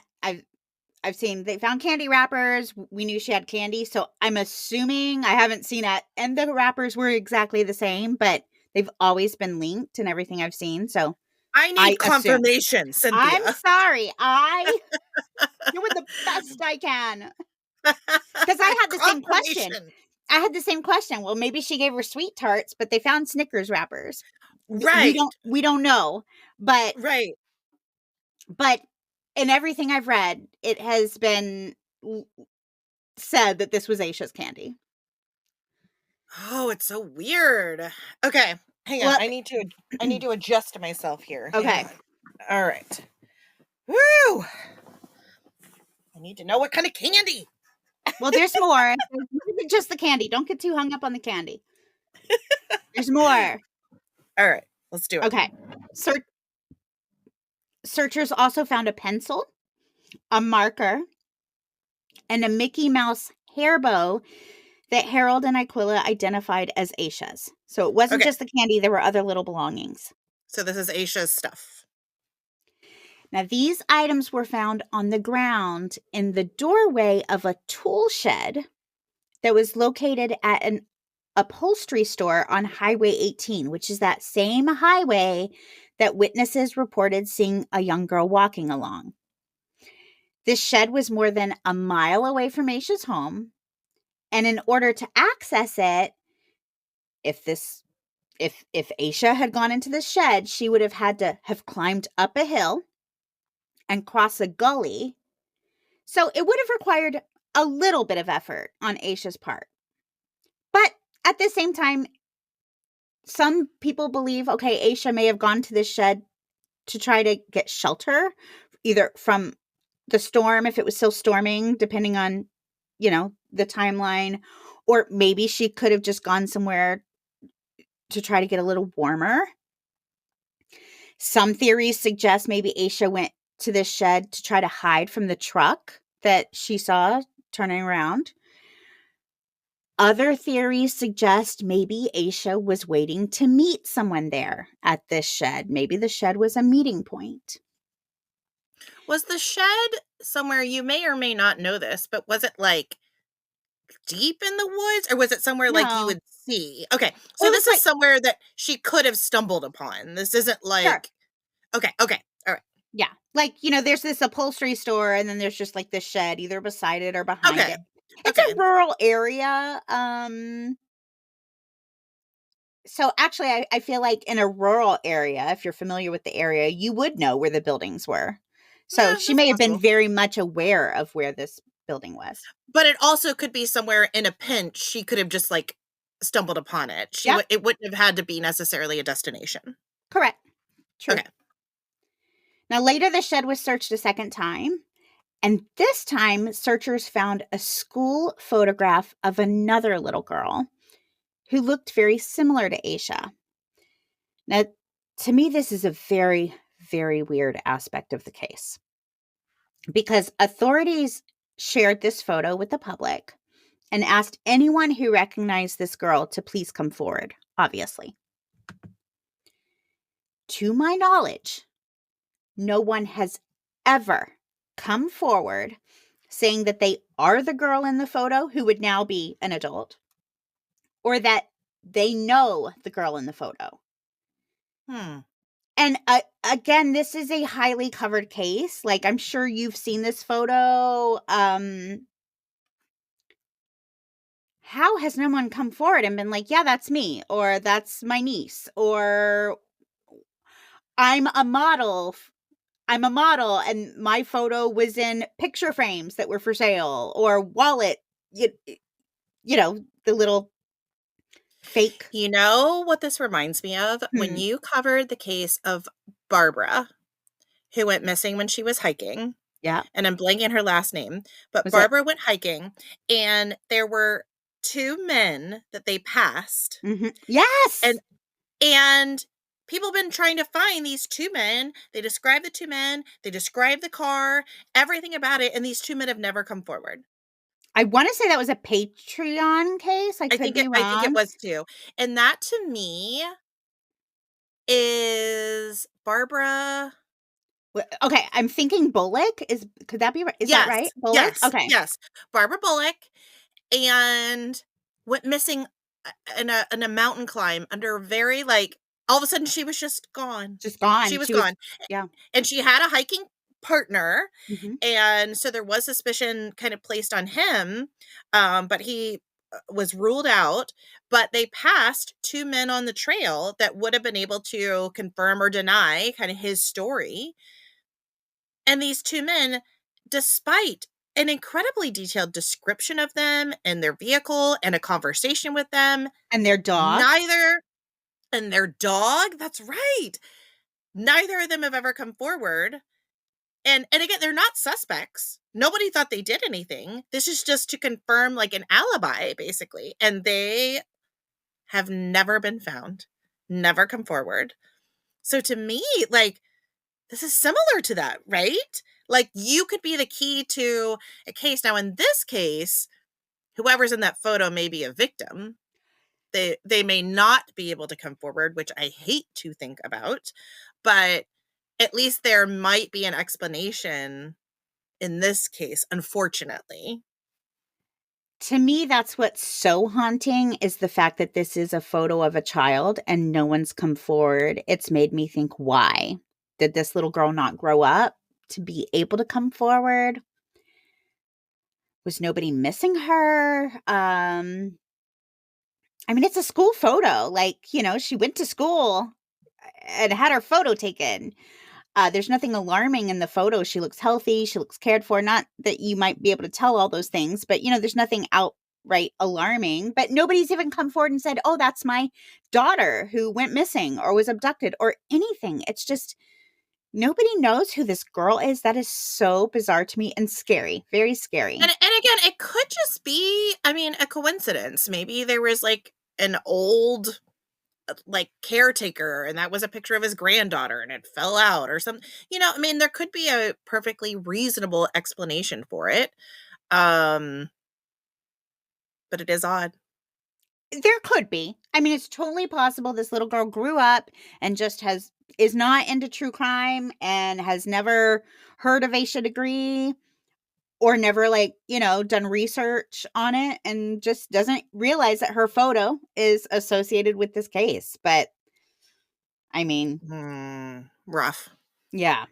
I've seen they found candy wrappers. We knew she had candy, so I'm assuming, I haven't seen it, and the wrappers were exactly the same, but they've always been linked in everything I've seen. So I I need assume. confirmation, I'm Cynthia. sorry. I doing the best I can because I had the same question. Confirmation. I had the same question. Well, maybe she gave her sweet tarts, but they found Snickers wrappers. Right. We don't know, but Right. but in everything I've read, it has been said that this was Aisha's candy. Oh, it's so weird. Okay. Hang on. Well, I need to adjust myself here. Hang okay. on. All right. Woo! I need to know what kind of candy. Well, there's more. Just the candy. Don't get too hung up on the candy. There's more. All right. Let's do it. Okay. Searchers also found a pencil, a marker, and a Mickey Mouse hair bow that Harold and Aquila identified as Aisha's. So it wasn't Okay. just the candy, there were other little belongings. So this is Aisha's stuff. Now, these items were found on the ground in the doorway of a tool shed that was located at an upholstery store on Highway 18, which is that same highway that witnesses reported seeing a young girl walking along. This shed was more than a mile away from Aisha's home, and in order to access it, if Aisha had gone into the shed, she would have had to have climbed up a hill and cross a gully. So it would have required a little bit of effort on Aisha's part. But at the same time, some people believe, okay, Aisha may have gone to the shed to try to get shelter, either from the storm, if it was still storming, depending on, the timeline, or maybe she could have just gone somewhere to try to get a little warmer. Some theories suggest maybe Aisha went to this shed to try to hide from the truck that she saw turning around. Other theories suggest maybe Aisha was waiting to meet someone there at this shed. Maybe the shed was a meeting point. Was the shed somewhere, you may or may not know this, but was it like deep in the woods, or was it somewhere like you No. would see? Okay. Well, So it this was is like, somewhere that she could have stumbled upon. This isn't sure. like okay, okay. All right. Yeah. Like, there's this upholstery store and then there's just like this shed either beside it or behind Okay. it. It's Okay. a rural area. So actually I feel like in a rural area, if you're familiar with the area, you would know where the buildings were. So Yeah, she that's may have been possible. very much aware of where this building was. But it also could be somewhere in a pinch she could have just like stumbled upon it. Yep. It wouldn't have had to be necessarily a destination. Correct. True. Okay. Now later the shed was searched a second time. And this time, searchers found a school photograph of another little girl who looked very similar to Aisha. Now, to me, this is a very, very weird aspect of the case because authorities shared this photo with the public and asked anyone who recognized this girl to please come forward, obviously. To my knowledge, no one has ever come forward saying that they are the girl in the photo who would now be an adult, or that they know the girl in the photo. And again, this is a highly covered case. Like, I'm sure you've seen this photo. How has no one come forward and been like, yeah, that's me, or that's my niece, or I'm a model. I'm a model and my photo was in picture frames that were for sale, or wallet, the little fake. You know what this reminds me of? When you covered the case of Barbara, who went missing when she was hiking. Yeah. and I'm blanking her last name, but Was it? Barbara went hiking and there were two men that they passed, and Yes. and people have been trying to find these two men. They describe the two men, they describe the car, everything about it, and these two men have never come forward. I want to say that was a Patreon case. I could be I think it wrong. was too. And that to me is Barbara. Okay, I'm thinking Bullock. Could that be right? Is that Yes, right? Bullock? yes, Okay. yes. Barbara Bullock, and went missing in a mountain climb under a very, like, all of a sudden she was just gone. Just She gone. was She was gone. yeah. And she had a hiking partner, Mhm. and so there was suspicion kind of placed on him, but he was ruled out. But they passed two men on the trail that would have been able to confirm or deny kind of his story. And these two men, despite an incredibly detailed description of them and their vehicle and a conversation with them, And their dog? neither, and their dog, that's right. Neither of them have ever come forward. And again, they're not suspects. Nobody thought they did anything. This is just to confirm like an alibi, basically. And they have never been found, never come forward. So to me, like, this is similar to that, right? Like, you could be the key to a case. Now, in this case, whoever's in that photo may be a victim. They may not be able to come forward, which I hate to think about, but at least there might be an explanation in this case, unfortunately. To me, that's what's so haunting is the fact that this is a photo of a child and no one's come forward. It's made me think, why? Did this little girl not grow up to be able to come forward? Was nobody missing her? I mean, it's a school photo. Like, she went to school and had her photo taken. There's nothing alarming in the photo. She looks healthy. She looks cared for. Not that you might be able to tell all those things, but there's nothing outright alarming. But nobody's even come forward and said, "Oh, that's my daughter who went missing or was abducted," or anything. It's just nobody knows who this girl is. That is so bizarre to me and scary. Very scary. And again, it could just be, I mean, a coincidence. Maybe there was like an old like caretaker and that was a picture of his granddaughter and it fell out or something. I mean, there could be a perfectly reasonable explanation for it. Um but it is odd. There could be. I mean, it's totally possible this little girl grew up and just is not into true crime and has never heard of Asha Degree or never done research on it and just doesn't realize that her photo is associated with this case. But I mean, Rough. yeah.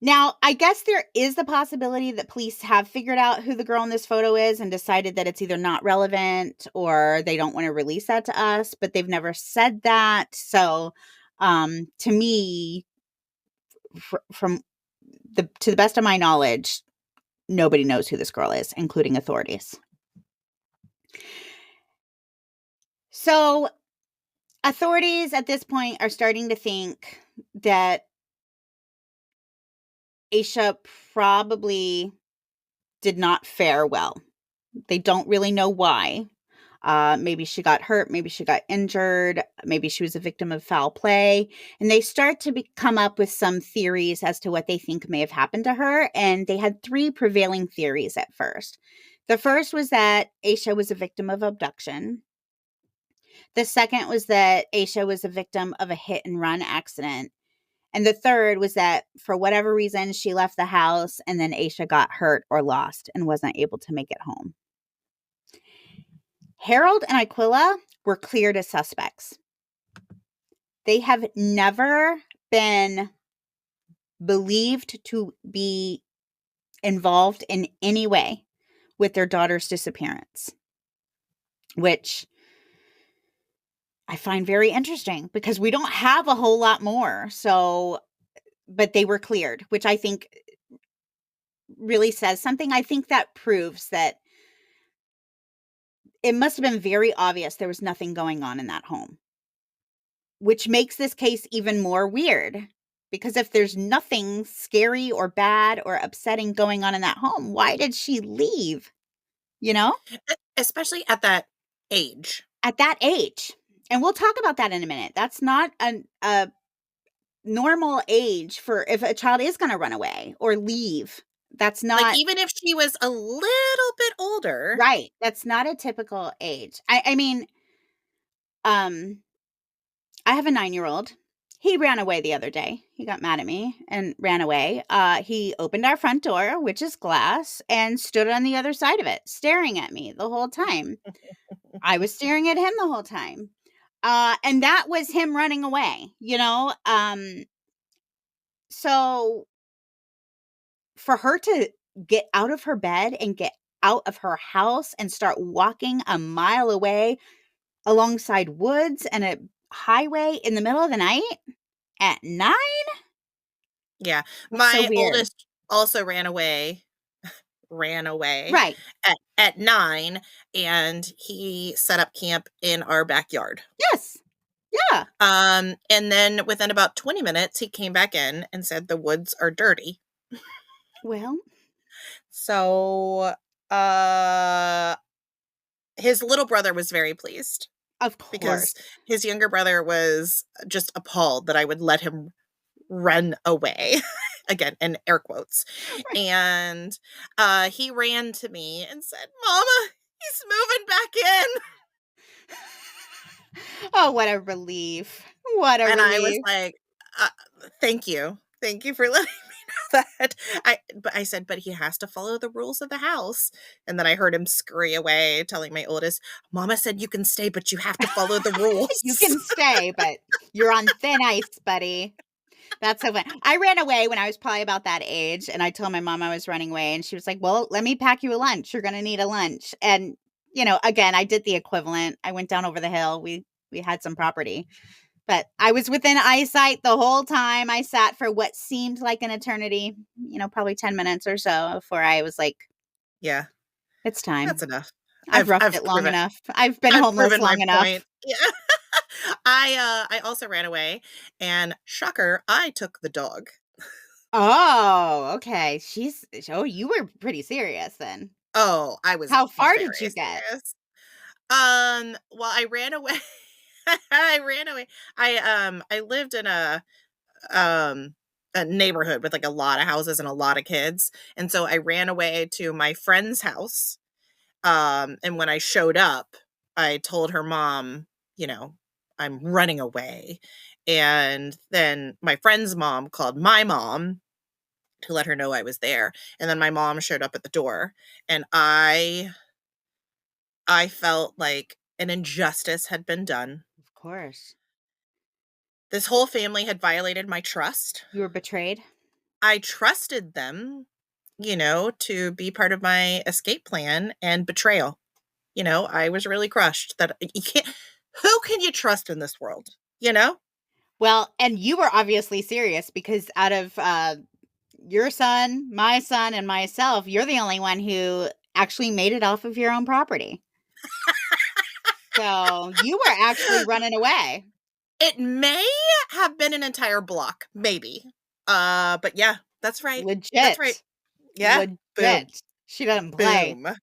Now, I guess there is the possibility that police have figured out who the girl in this photo is and decided that it's either not relevant or they don't want to release that to us, but they've never said that. So, to me, from to the best of my knowledge, nobody knows who this girl is, including authorities. So, authorities at this point are starting to think that Aisha probably did not fare well. They don't really know why. Maybe she got hurt, maybe she got injured, maybe she was a victim of foul play. And they start to come up with some theories as to what they think may have happened to her. And they had three prevailing theories at first. The first was that Aisha was a victim of abduction. The second was that Aisha was a victim of a hit and run accident. And the third was that for whatever reason, she left the house and then Aisha got hurt or lost and wasn't able to make it home. Harold and Aquila were cleared as suspects. They have never been believed to be involved in any way with their daughter's disappearance, which I find very interesting because we don't have a whole lot more. So, but they were cleared, which I think really says something. I think that proves that it must have been very obvious there was nothing going on in that home, which makes this case even more weird Because if there's nothing scary or bad or upsetting going on in that home, why did she leave? You know, Especially at that age. at that age. And we'll talk about that in a minute. That's not a normal age for if a child is going to run away or leave. That's Like, not even if she was a little bit older. right. That's not a typical age. I mean, um, I have a 9-year-old. He ran away the other day. He got mad at me and ran away. He opened our front door, which is glass, and stood on the other side of it, staring at me the whole time. I was staring at him the whole time. And that was him running away, you know? So for her to get out of her bed and get out of her house and start walking a mile away alongside woods and a highway in the middle of the night at 9? Yeah. That's so My weird. oldest also ran away Right. at 9, and he set up camp in our backyard. Yes. Yeah. And then within about 20 minutes, he came back in and said the woods are dirty. Well, So, his little brother was very pleased of because course. his younger brother was just appalled that I would let him run away. Again, in air quotes. Right. And he ran to me and said, "Mama, he's moving back in." Oh, what a relief. What a And I was relief. like, uh, "Thank you. Thank you for letting me know that." I said, "But he has to follow the rules of the house." And then I heard him scurry away, telling my oldest, "Mama said you can stay, but you have to follow the You rules." can stay, but you're on thin ice, buddy. That's so fun. I ran away when I was probably about that age, and I told my mom I was running away, and she was like, "Well, let me pack you a lunch. You're gonna need a lunch." And, again, I did the equivalent. I went down over the hill. We had some property. But I was within eyesight the whole time. I sat for what seemed like an eternity, probably 10 minutes or so before I was like, Yeah, "It's that's time. enough. I've I've roughed I've it long proven enough. I've been I've homeless proven my long enough." point. Yeah. I also ran away, and shocker, I took the dog. Oh, okay. You were pretty serious then. Oh, I was How far did very you get? serious. Well, I ran away. I ran away. I lived in um a neighborhood with like a lot of houses and a lot of kids. And so I ran away to my friend's house. And when I showed up, I told her mom, you know, I'm running away. And then my friend's mom called my mom to let her know I was there. And then my mom showed up at the door, and I felt like an injustice had been done. Of course. This whole family had violated my trust. You were betrayed? I trusted them, to be part of my escape plan, and betrayal. I was really crushed that you can't who can you trust in this world, you know? Well, and you were obviously serious because out of your son, my son, and myself, you're the only one who actually made it off of your own property. So you were actually running away. It may have been an entire block, maybe. But yeah, that's right. That's right. Legit. Yeah. Boom. Legit. She doesn't play. Boom.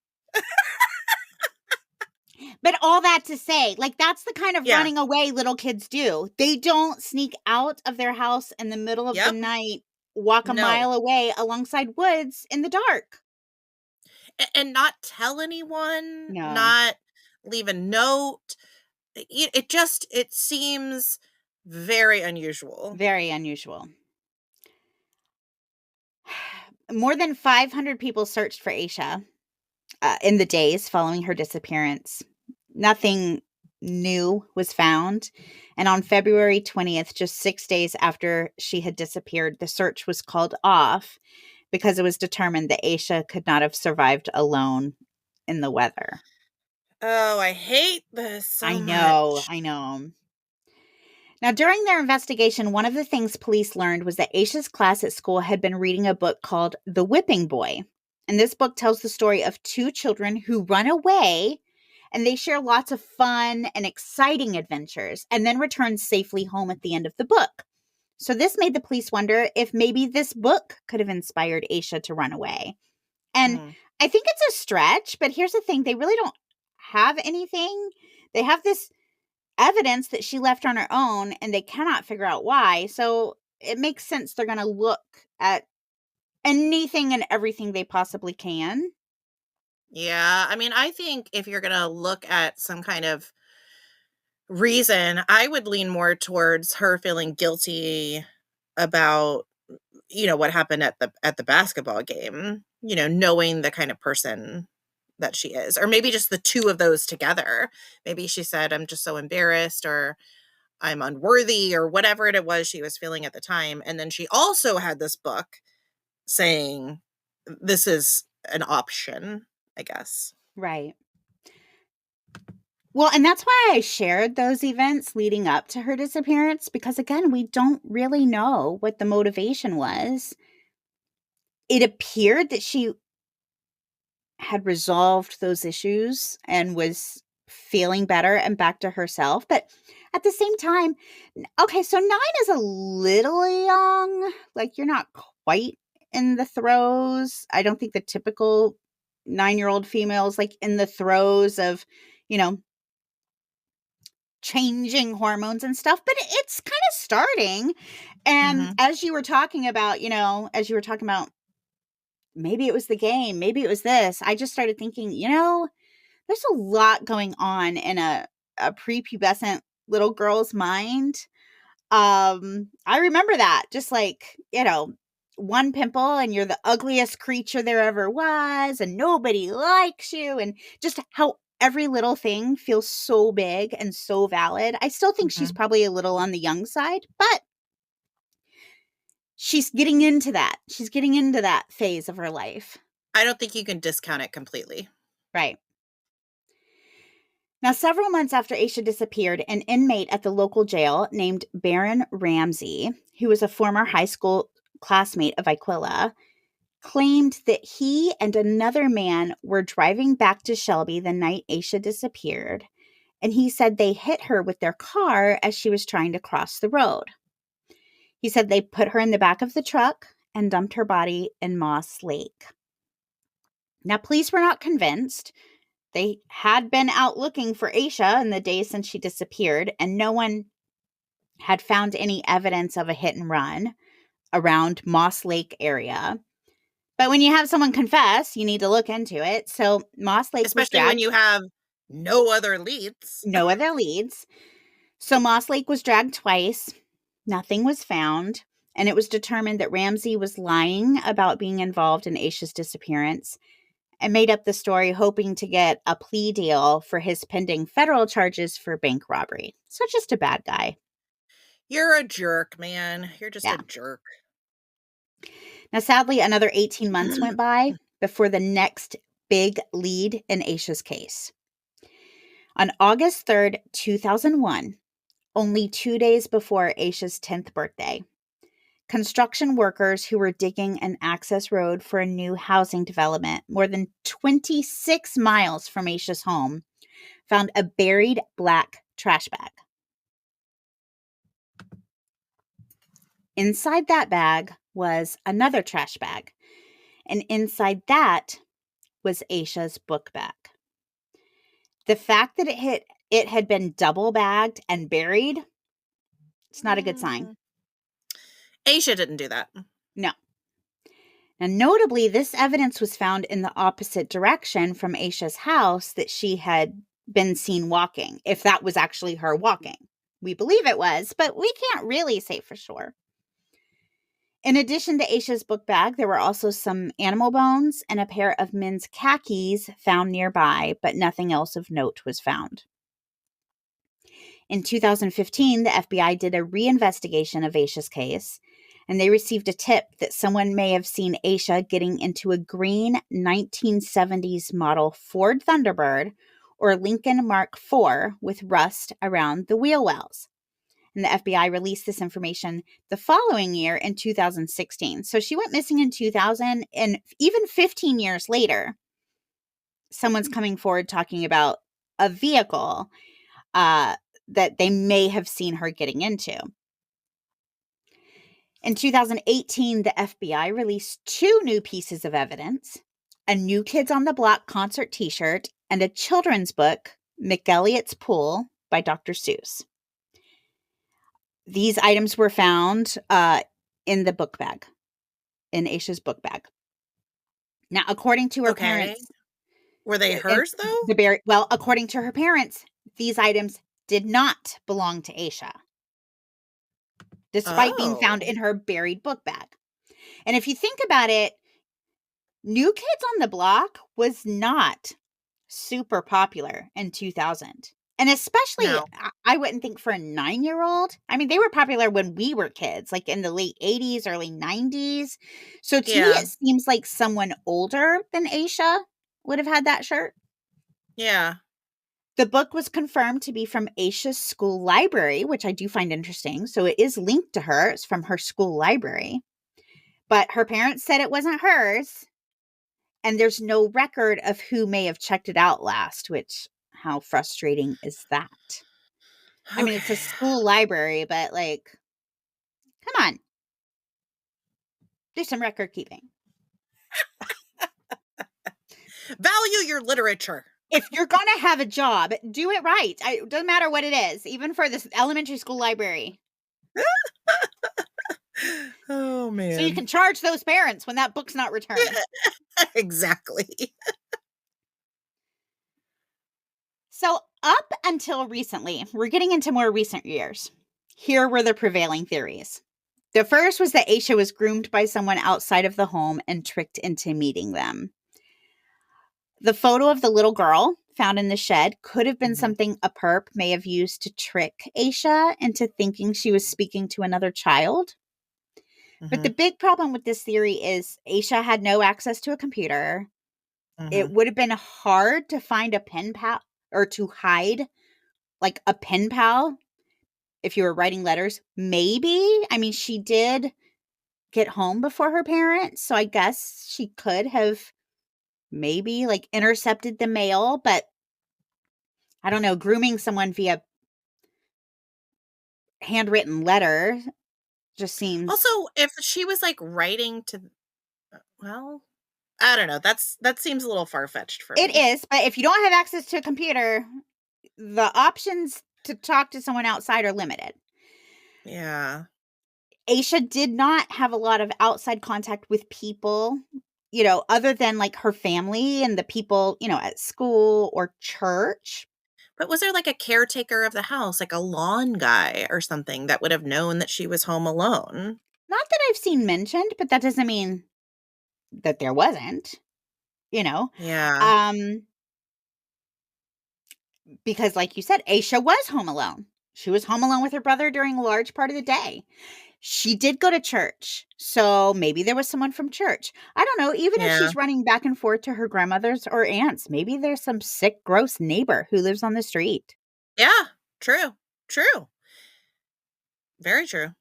But all that to say, like, that's the kind of Yeah. running away little kids do. They don't sneak out of their house in the middle of the Yep. night, walk a No. mile away alongside woods in the dark. And not tell anyone, No, not leave a note. It seems very unusual. very unusual. More than 500 people searched for Aisha in the days following her disappearance. Nothing new was found. And on February 20th, just 6 days after she had disappeared, the search was called off because it was determined that Aisha could not have survived alone in the weather. Oh, I hate this so I know, much. I know. Now, during their investigation, one of the things police learned was that Aisha's class at school had been reading a book called The Whipping Boy. And this book tells the story of two children who run away and they share lots of fun and exciting adventures and then return safely home at the end of the book. So this made the police wonder if maybe this book could have inspired Aisha to run away. And Mm. I think it's a stretch, but here's the thing, they really don't have anything. They have this evidence that she left on her own and they cannot figure out why. So it makes sense they're going to look at anything and everything they possibly can. Yeah, I mean, I think if you're gonna look at some kind of reason, I would lean more towards her feeling guilty about, what happened at the basketball game, knowing the kind of person that she is. Or maybe just the two of those together. Maybe she said, "I'm just so embarrassed," or "I'm unworthy," or whatever it was she was feeling at the time. And then she also had this book saying, this is an option, I guess. Right. Well, and that's why I shared those events leading up to her disappearance because, again, we don't really know what the motivation was. It appeared that she had resolved those issues and was feeling better and back to herself. But at the same time, okay, so 9 is a little young. Like, you're not quite in the throes. I don't think the typical 9-year-old female is like in the throes of, you know, changing hormones and stuff, but it's kind of starting. And Mhm. as you were talking about, maybe it was the game, maybe it was this, I just started thinking, there's a lot going on in a prepubescent little girl's mind. I remember that, just like, one pimple and you're the ugliest creature there ever was and nobody likes you, and just how every little thing feels so big and so valid. I still think she's Mhm. probably a little on the young side, but she's getting into that. She's getting into that phase of her life. I don't think you can discount it completely. Right. Now, several months after Aisha disappeared, an inmate at the local jail named Baron Ramsey, who was a former high school classmate of Aquila, claimed that he and another man were driving back to Shelby the night Aisha disappeared, and he said they hit her with their car as she was trying to cross the road. He said they put her in the back of the truck and dumped her body in Moss Lake. Now, police were not convinced. They had been out looking for Aisha in the days since she disappeared, and no one had found any evidence of a hit and run around Moss Lake area. But when you have someone confess, you need to look into it. So Moss Lake was Especially when dragged, you have no other leads. no other leads. So Moss Lake was dragged twice. Nothing was found. And it was determined that Ramsey was lying about being involved in Aisha's disappearance and made up the story hoping to get a plea deal for his pending federal charges for bank robbery. So just a bad guy. You're a jerk, man. You're just a Yeah. jerk. Now, sadly, another 18 months went by before the next big lead in Aisha's case. On August 3rd, 2001, only 2 days before Aisha's 10th birthday, construction workers who were digging an access road for a new housing development more than 26 miles from Aisha's home found a buried black trash bag. Inside that bag was another trash bag, and inside that was Aisha's book bag. The fact that it had been double bagged and buried, it's not a good sign. Mm. Aisha didn't do that. No. Now, notably, this evidence was found in the opposite direction from Aisha's house that she had been seen walking, if that was actually her walking. We believe it was, but we can't really say for sure. In addition to Aisha's book bag, there were also some animal bones and a pair of men's khakis found nearby, but nothing else of note was found. In 2015, the FBI did a reinvestigation of Aisha's case, and they received a tip that someone may have seen Aisha getting into a green 1970s model Ford Thunderbird or Lincoln Mark IV with rust around the wheel wells. And the FBI released this information the following year in 2016. So she went missing in 2000, and even 15 years later, someone's coming forward talking about a vehicle that they may have seen her getting into. In 2018, the FBI released two new pieces of evidence: a New Kids on the Block concert t shirt and a children's book, McElliot's Pool by Dr. Seuss. These items were found in the book bag, in Aisha's book bag. Now, according to her Okay. parents, Were they hers though? according to her parents, these items did not belong to Aisha, despite being found Oh, in her buried book bag. And if you think about it, New Kids on the Block was not super popular in 2000. And especially, no. I wouldn't think for a 9-year-old. I mean, they were popular when we were kids, like in the late 80s, early 90s. So to me, Yeah. it seems like someone older than Aisha would have had that shirt. Yeah. The book was confirmed to be from Aisha's school library, which I do find interesting. So it is linked to her. It's from her school library. But her parents said it wasn't hers. And there's no record of who may have checked it out last, which, how frustrating is that? I mean, it's a Okay. school library, but like, come on, do some record keeping. Value your literature. If you're going to have a job, do it right. It doesn't matter what it is, even for this elementary school library. Oh So you man. can charge those parents when that book's not returned. Exactly. So, up until recently, we're getting into more recent years. Here were the prevailing theories. The first was that Aisha was groomed by someone outside of the home and tricked into meeting them. The photo of the little girl found in the shed could have been Mhm. something a perp may have used to trick Aisha into thinking she was speaking to another child. But the Mhm. big problem with this theory is Aisha had no access to a computer. It Mhm. would have been hard to find a pen pal or to hide like a pen pal if you were writing letters. Maybe. I mean, she did get home before her parents, so I guess she could have maybe like intercepted the mail, but I don't know, grooming someone via handwritten letter just Also, seems. if she was like writing to, well, I don't know. That seems a little far fetched for It me. is, but if you don't have access to a computer, the options to talk to someone outside are limited. Yeah. Aisha did not have a lot of outside contact with people, other than like her family and the people, at school or church. But was there like a caretaker of the house, like a lawn guy or something that would have known that she was home alone? Not that I've seen mentioned, but that doesn't mean that there wasn't, you know. Yeah. Um because like you said, Aisha was home alone. She was home alone with her brother during a large part of the day. She did go to church, so maybe there was someone from church. I don't know, even if Yeah. she's running back and forth to her grandmother's or aunt's, maybe there's some sick, gross neighbor who lives on the street. Yeah. True. True. Very true.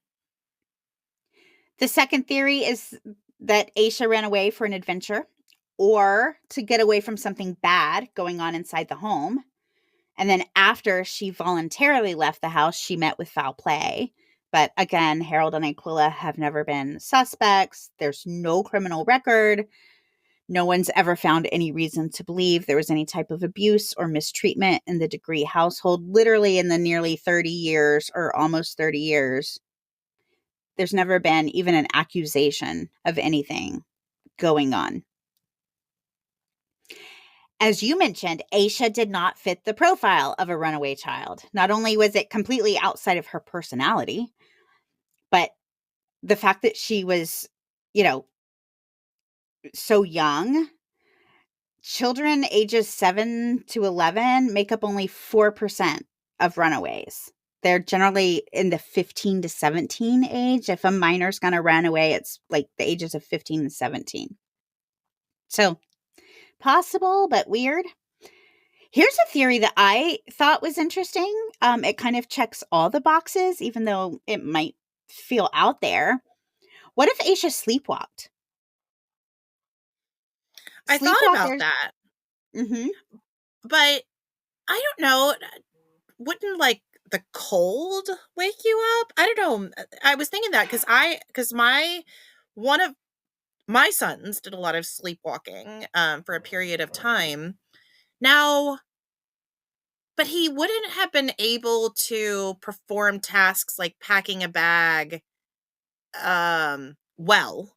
The second theory is that Aisha ran away for an adventure or to get away from something bad going on inside the home. And then after she voluntarily left the house, she met with foul play. But again, Harold and Aquila have never been suspects. There's no criminal record. No one's ever found any reason to believe there was any type of abuse or mistreatment in the Degree household. Literally, in the nearly 30 years or almost 30 years, there's never been even an accusation of anything going on. As you mentioned, Aisha did not fit the profile of a runaway child. Not only was it completely outside of her personality, but the fact that she was, you know, so young. Children ages 7 to 11 make up only 4% of runaways. They're generally in the 15 to 17 age. If a minor's going to run away, it's like the ages of 15 and 17. So possible, but weird. Here's a theory that I thought was interesting. It kind of checks all the boxes, even though it might feel out there. What if Aisha sleepwalked? I thought about Sleepwalkers. that, Mm-hmm. but I don't know. Wouldn't like the cold wake you up? I don't know. I was thinking that because one of my sons did a lot of sleepwalking for a period of time. Now, but he wouldn't have been able to perform tasks like packing a bag well,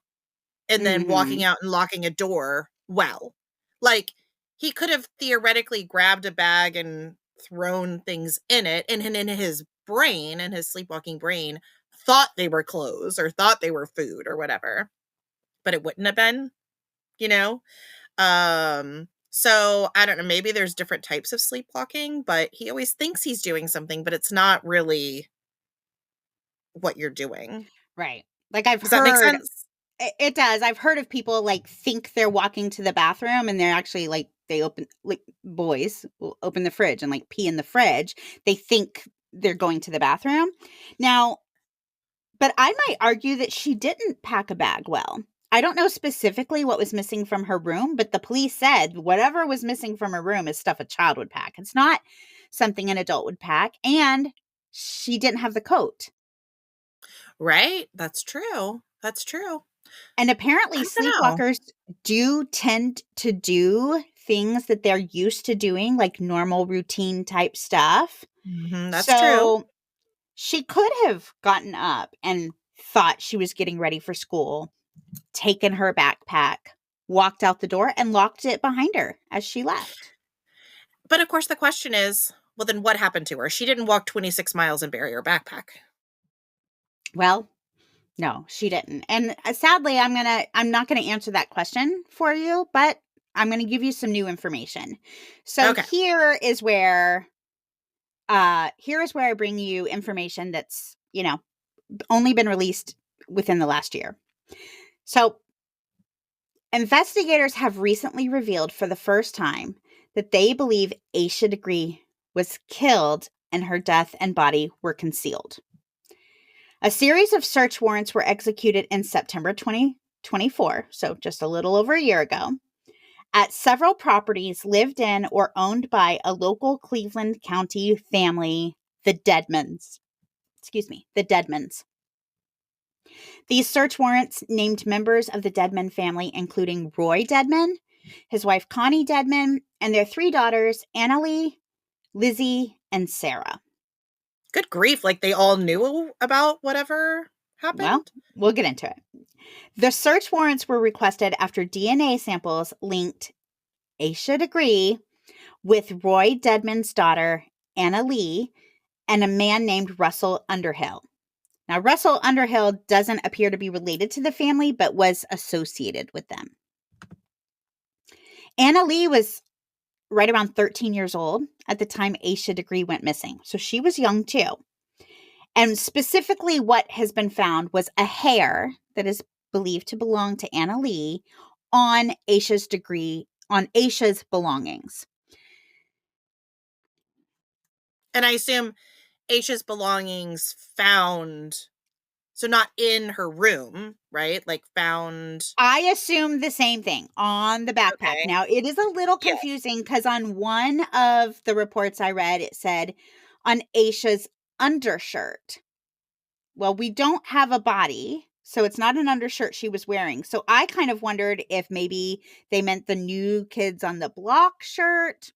and then walking Mhm. out and locking a door well. Like, he could have theoretically grabbed a bag and thrown things in it, and in his brain, in his sleepwalking brain, thought they were clothes or thought they were food or whatever, but it wouldn't have been, you know? So I don't know, maybe there's different types of sleepwalking, but he always thinks he's doing something, but it's not really what you're doing. Right. Like, I've Does that make heard sense? it does. I've heard of people, like, think they're walking to the bathroom, and they're actually, like, they open like, boys will open the fridge and, like, pee in the fridge. They think they're going to the bathroom. Now, but I might argue that she didn't pack a bag well. I don't know specifically what was missing from her room, but the police said whatever was missing from her room is stuff a child would pack. It's not something an adult would pack, and she didn't have the coat. Right? That's true. That's true. And apparently I don't know. sleepwalkers do tend to do things that they're used to doing, like normal routine type stuff. Mhm, that's true. So she could have gotten up and thought she was getting ready for school, taken her backpack, walked out the door, and locked it behind her as she left. But of course the question is, well, then what happened to her? She didn't walk 26 miles and bury her backpack. Well, no, she didn't. And sadly, I'm not gonna answer that question for you, but I'm gonna give you some new information. So Okay. here is where I bring you information that's, only been released within the last year. So, investigators have recently revealed for the first time that they believe Asha Degree was killed and her death and body were concealed. A series of search warrants were executed in September 2024, so just a little over a year ago, at several properties lived in or owned by a local Cleveland County family, the Deadmans. Excuse me, the Deadmans. These search warrants named members of the Deadman family, including Roy Deadman, his wife Connie Deadman, and their three daughters, Annalie, Lizzie, and Sarah. Good grief, like they all knew about whatever Well, happened? we'll get into it. The search warrants were requested after DNA samples linked Asha Degree with Roy Deadman's daughter, Anna Lee, and a man named Russell Underhill. Now, Russell Underhill doesn't appear to be related to the family, but was associated with them. Anna Lee was right around 13 years old at the time Asha Degree went missing. So she was young too. And specifically, what has been found was a hair that is believed to belong to Anna Lee on Asha's belongings. And I assume Aisha's belongings found, so not in her room, right? Like found. I assume the same thing on the backpack. Okay. Now, it is a little Yes. confusing because on one of the reports I read, it said on Aisha's undershirt. Well, we don't have a body, so it's not an undershirt she was wearing. So I kind of wondered if maybe they meant the New Kids on the Block shirt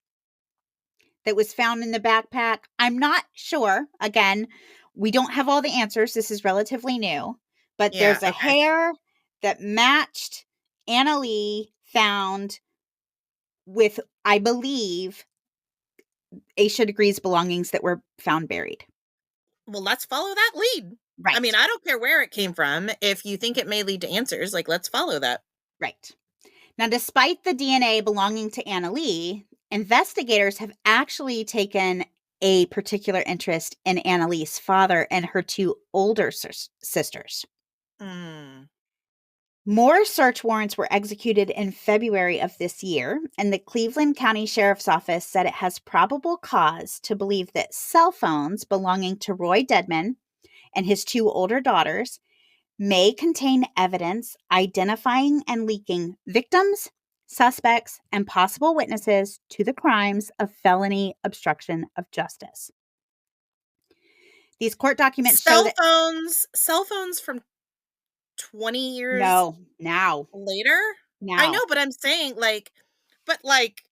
that was found in the backpack. I'm not sure. Again, we don't have all the answers. This is relatively new, but Yeah, there's a okay. hair that matched Anna Lee found with, I believe, Aisha Degree's belongings that were found buried. Well, let's follow that lead. I mean, Right, I don't care where it came from. If you think it may lead to answers, like, let's follow that. right. Now, despite the DNA belonging to Anna Lee, investigators have actually taken a particular interest in Anna Lee's father and her two older sisters. Mm. More search warrants were executed in February of this year, and the Cleveland County Sheriff's Office said it has probable cause to believe that cell phones belonging to Roy Deadman and his two older daughters may contain evidence identifying and linking victims, suspects, and possible witnesses to the crimes of felony obstruction of justice. These court documents show Cell that phones cell phones from 20 years no, now, later? I know, now but I'm saying, like but, like,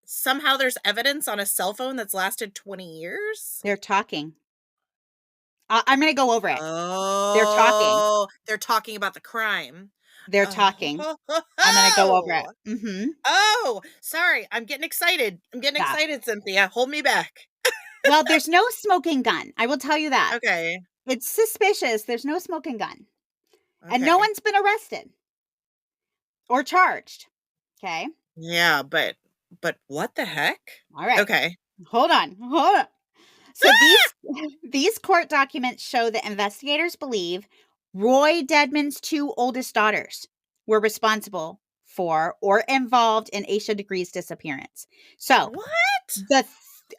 somehow there's evidence on a cell phone that's lasted 20 years? they're talking. I'm gonna go over it. They're talking. Oh, they're talking about the crime. They're talking. I'm gonna go over it. Oh! Mhm. Oh, sorry, I'm getting excited. I'm getting Yeah. excited, Cynthia, hold me back. Well, there's no smoking gun. I will tell you that. Okay, It's suspicious. There's no smoking gun. And no okay. one's been arrested or charged. Okay. Yeah, but what the heck? All right. Okay. Hold on. Hold on. So these court documents show that investigators believe Roy Dedman's two oldest daughters were responsible for or involved in Asha Degree's disappearance. So What? the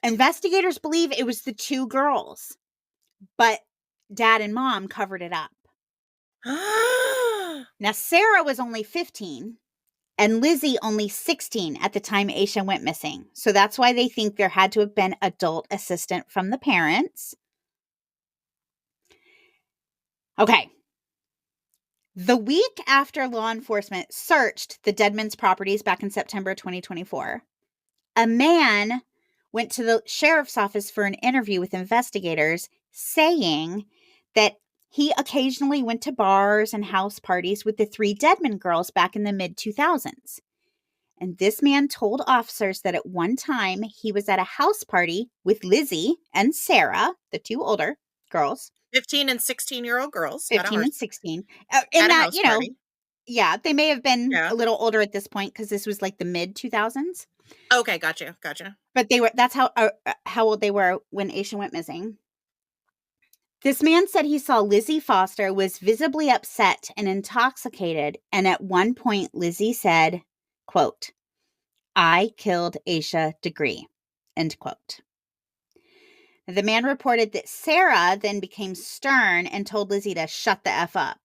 investigators believe it was the two girls, but dad and mom covered it up. Now, Sarah was only 15 and Lizzie only 16 at the time Aisha went missing. So that's why they think there had to have been adult assistant from the parents. Okay. The week after law enforcement searched the Deadman's properties back in September 2024, a man went to the sheriff's office for an interview with investigators saying that he occasionally went to bars and house parties with the three Deadman girls back in the mid 2000s. And this man told officers that at one time he was at a house party with Lizzie and Sarah, the two older girls, 15 and 16-year-old girls 15 and 16. In at a that, house party. yeah, they may have been Yeah. a little older at this point because this was like the mid 2000s. Okay, gotcha, gotcha. But that's how old they were when Aisha went missing. This man said he saw Lizzie Foster was visibly upset and intoxicated. And at one point, Lizzie said, quote, "I killed Asha Degree," end quote. The man reported that Sarah then became stern and told Lizzie to shut the F up.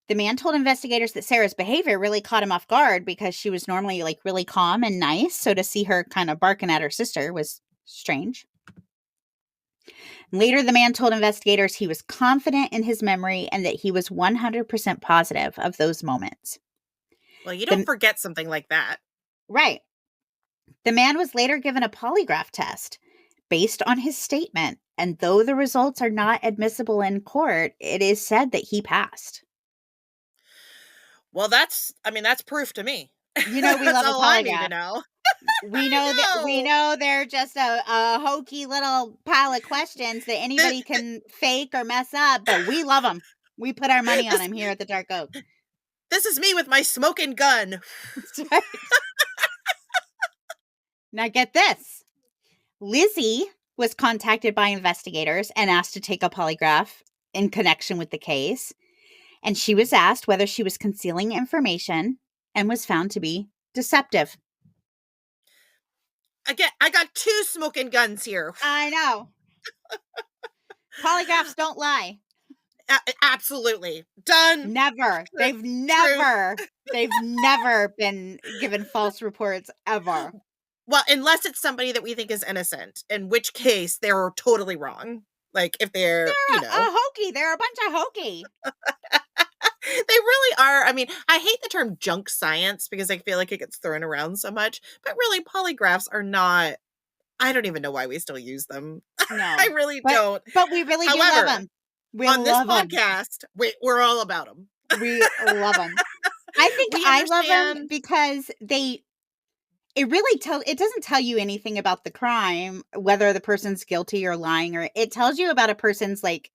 The man told investigators that Sarah's behavior really caught him off guard because she was normally like really calm and nice. So to see her kind of barking at her sister was strange. Later, the man told investigators he was confident in his memory and that he was 100% positive of those moments. Well, you don't The, forget something like that. right. The man was later given a polygraph test based on his statement. And though the results are not admissible in court, it is said that he passed. Well, that's proof to me. You know, we That's love a all I need to polygraph. know. We I know that we know. know they're just a hokey little pile of questions that Th anybody can fake or mess up, but we love them. We put our money on this them here at the Dark Oak. this is me with my smoking gun. That's right. Now get this. Lizzie was contacted by investigators and asked to take a polygraph in connection with the case. And she was asked whether she was concealing information and was found to be deceptive. Again, I got 2 smoking guns here. I know. Polygraphs don't lie. Absolutely. Done. Never. True. They've never been given false reports ever. Well, unless it's somebody that we think is innocent, in which case they're totally wrong. Like, if they're, They're a hokey. They're a bunch of hokey. they really are. I mean, I hate the term junk science because I feel like it gets thrown around so much, but really polygraphs are not. I don't even know why we still use them. No. I really don't. But we really do love However, them. We on this love them. podcast, we're all about them. We love them. I think We I love them understand. because it doesn't tell you anything about the crime, whether the person's guilty or lying, or it tells you about a person's like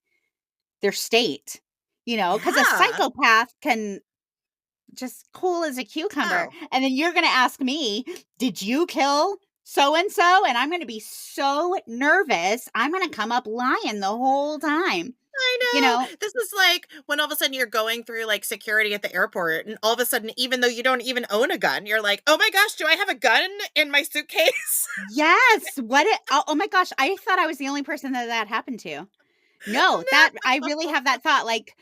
their state, because a Yeah. psychopath can just cool as a cucumber. Oh. And then you're going to ask me, did you kill so-and-so? And I'm going to be so nervous. I'm going to come up lying the whole time. I know. This is like when all of a sudden you're going through like security at the airport and all of a sudden, even though you don't even own a gun, you're like, oh my gosh, do I have a gun in my suitcase? Yes. Oh my gosh. I thought I was the only person that happened to. No, that I really have that thought like,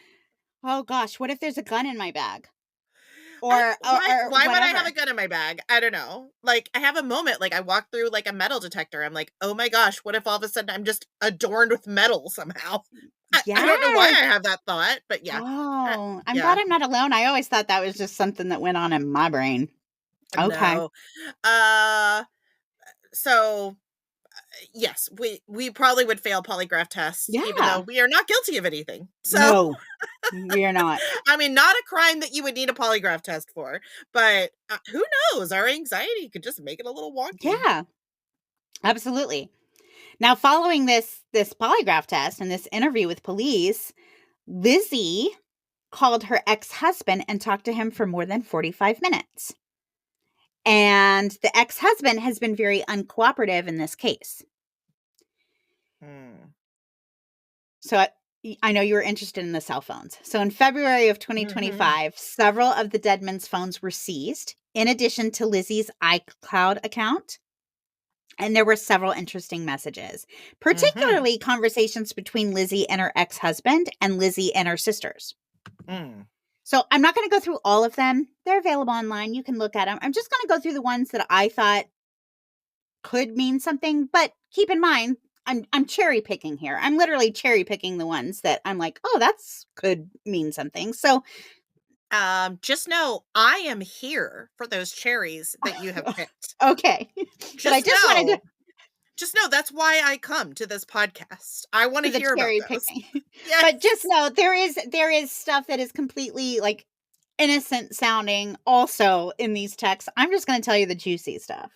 oh gosh, what if there's a gun in my bag? or Why would I have whatever. a gun in my bag? I don't know. Like, I have a moment, like, I walk through, like, a metal detector. I'm like, "Oh my gosh, what if all of a sudden I'm just adorned with metal somehow?" I don't know why Yes. I have that thought, but yeah. Oh, I'm Yeah. glad I'm not alone. I always thought that was just something that went on in my brain. Okay. No. Uh, so, yes, we probably would fail polygraph tests even though Yeah. we are not guilty of anything. So, No, we are not. I mean, not a crime that you would need a polygraph test for, but, who knows? Our anxiety could just make it a little wonky. Yeah, absolutely. Now, following this polygraph test and this interview with police, Lizzie called her ex-husband and talked to him for more than 45 minutes. And the ex-husband has been very uncooperative in this case. Hmm. So I know you were interested in the cell phones. So in February of Mhm. 2025, several of the Deadmans' phones were seized, in addition to Lizzie's iCloud account. And there were several interesting messages, Mhm. particularly conversations between Lizzie and her ex-husband and Lizzie and her sisters. Mm. So I'm not going to go through all of them. They're available online. You can look at them. I'm just going to go through the ones that I thought could mean something, but keep in mind, I'm cherry picking here. I'm literally cherry picking the ones that I'm like, oh, that's could mean something. So, Just know I am here for those cherries that you have picked. okay, but I Just just wanted to know, just know that's why I come to this podcast. I want to for the hear about cherry those. picking. But just Yes. know there is stuff that is completely like innocent sounding also in these texts. I'm just going to tell you the juicy stuff.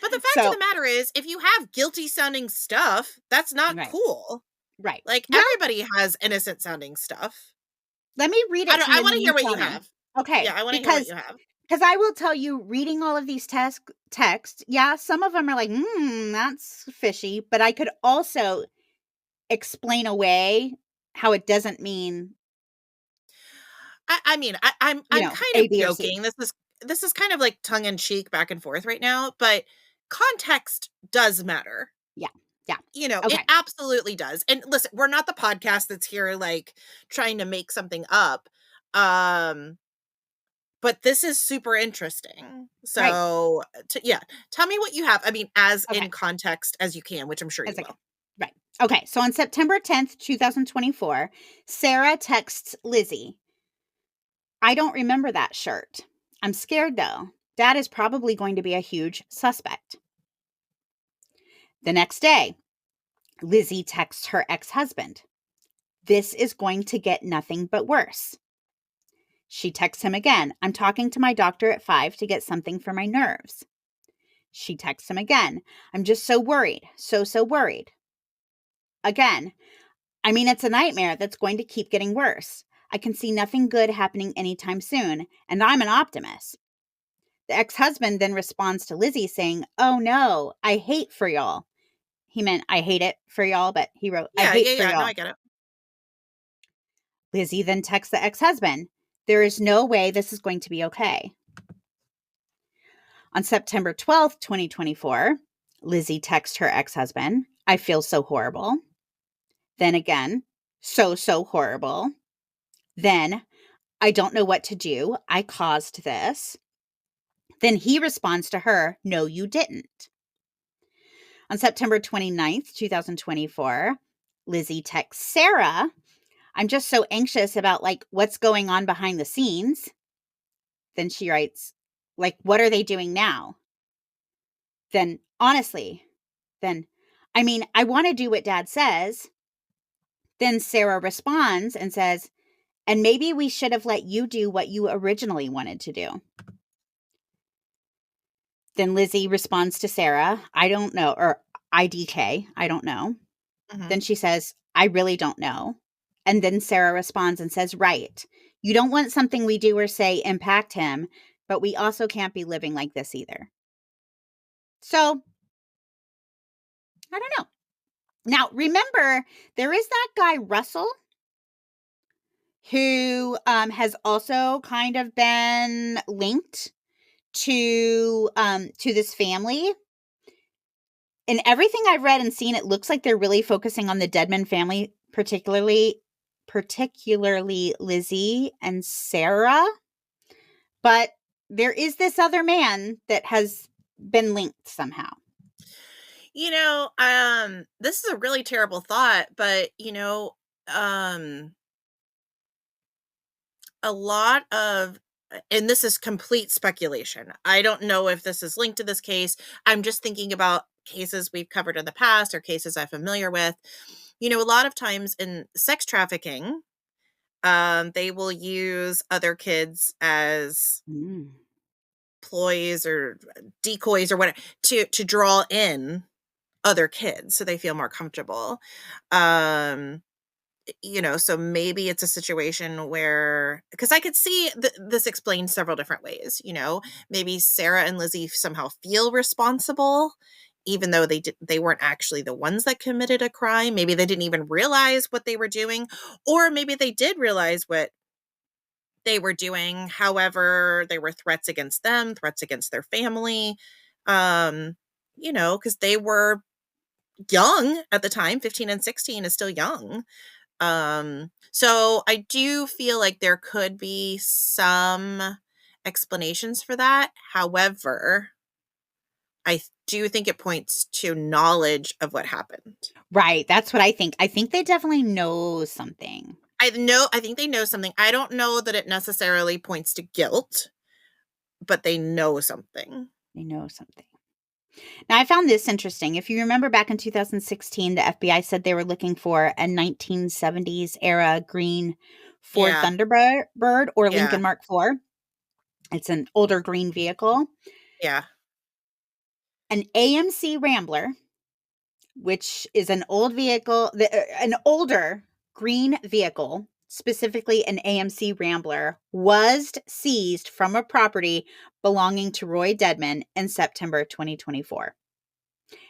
But the fact of So, the matter is, if you have guilty sounding stuff, that's not right, cool. right. Like, Well, everybody has innocent sounding stuff. let me read it to I you and want then to you hear what tell you me. have. Yeah, Okay, I want to hear what because you have. I will tell you, reading all of these texts, yeah, some of them are like, that's fishy. But I could also explain away how it doesn't mean, I mean, I'm kind A, of B, or C. joking. This is kind of like tongue in cheek back and forth right now, but context does matter. Yeah, yeah. It Okay, absolutely does. And listen, we're not the podcast that's here like trying to make something up. Um, but this is super interesting. right. So, yeah, tell me what you have. I mean, as Okay, in context as you can, which I'm sure you that's okay. will. Right. Okay, so on September 10th, 2024, Sarah texts Lizzie, I don't remember that shirt. I'm scared though. Dad is probably going to be a huge suspect. The next day, Lizzie texts her ex husband, this is going to get nothing but worse. She texts him again, I'm talking to my doctor at 5 to get something for my nerves. She texts him again, I'm just so worried, so worried. Again, I mean, it's a nightmare that's going to keep getting worse. I can see nothing good happening anytime soon, and I'm an optimist. The ex husband then responds to Lizzie saying, oh no, I hate for y'all. He meant, I hate it for y'all, but he wrote, I Yeah, hate yeah, for yeah. No, y'all. I get it. Lizzie then texts the ex husband, there is no way this is going to be okay. On September 12th, 2024, Lizzie texts her ex husband, I feel so horrible. Then again, so horrible. Then, I don't know what to do. I caused this. Then he responds to her, no, you didn't. On September 29th, 2024, Lizzie texts Sarah, I'm just so anxious about like what's going on behind the scenes. Then she writes, like, what are they doing now? Then, honestly, then, I mean, I want to do what dad says. Then Sarah responds and says, and maybe we should have let you do what you originally wanted to do. Then Lizzie responds to Sarah, I don't know, or IDK, I don't know. Mhm. Then she says, I really don't know. And then Sarah responds and says, right. You don't want something we do or say impact him, but we also can't be living like this either. So, I don't know. Now, remember, there is that guy, Russell, who has also kind of been linked to this family. In everything I've read and seen, it looks like they're really focusing on the Deadman family, particularly Lizzie and Sarah. but there is this other man that has been linked somehow. This is a really terrible thought, but a lot of and this is complete speculation. I don't know if this is linked to this case. I'm just thinking about cases we've covered in the past or cases I'm familiar with. A lot of times in sex trafficking, they will use other kids as Mm. ploys or decoys or whatever to draw in other kids so they feel more comfortable. Um, so maybe it's a situation where, because I could see this explained several different ways. Maybe Sarah and Lizzie somehow feel responsible, even though they weren't actually the ones that committed a crime. Maybe they didn't even realize what they were doing, or maybe they did realize what they were doing. However, there were threats against them, threats against their family, because they were young at the time. 15 and 16 is still young. So I do feel like there could be some explanations for that. However, I do think it points to knowledge of what happened. Right. That's what I think. I think they definitely know something. I think they know something. I don't know that it necessarily points to guilt, but they know something. They know something. Now, I found this interesting. If you remember back in 2016, the FBI said they were looking for a 1970s era green Ford Yeah. Thunderbird or Yeah. Lincoln Mark IV. It's an older green vehicle. Yeah. An AMC Rambler, which is an an older green vehicle, specifically an AMC Rambler, was seized from a property belonging to Roy Dedman in September 2024.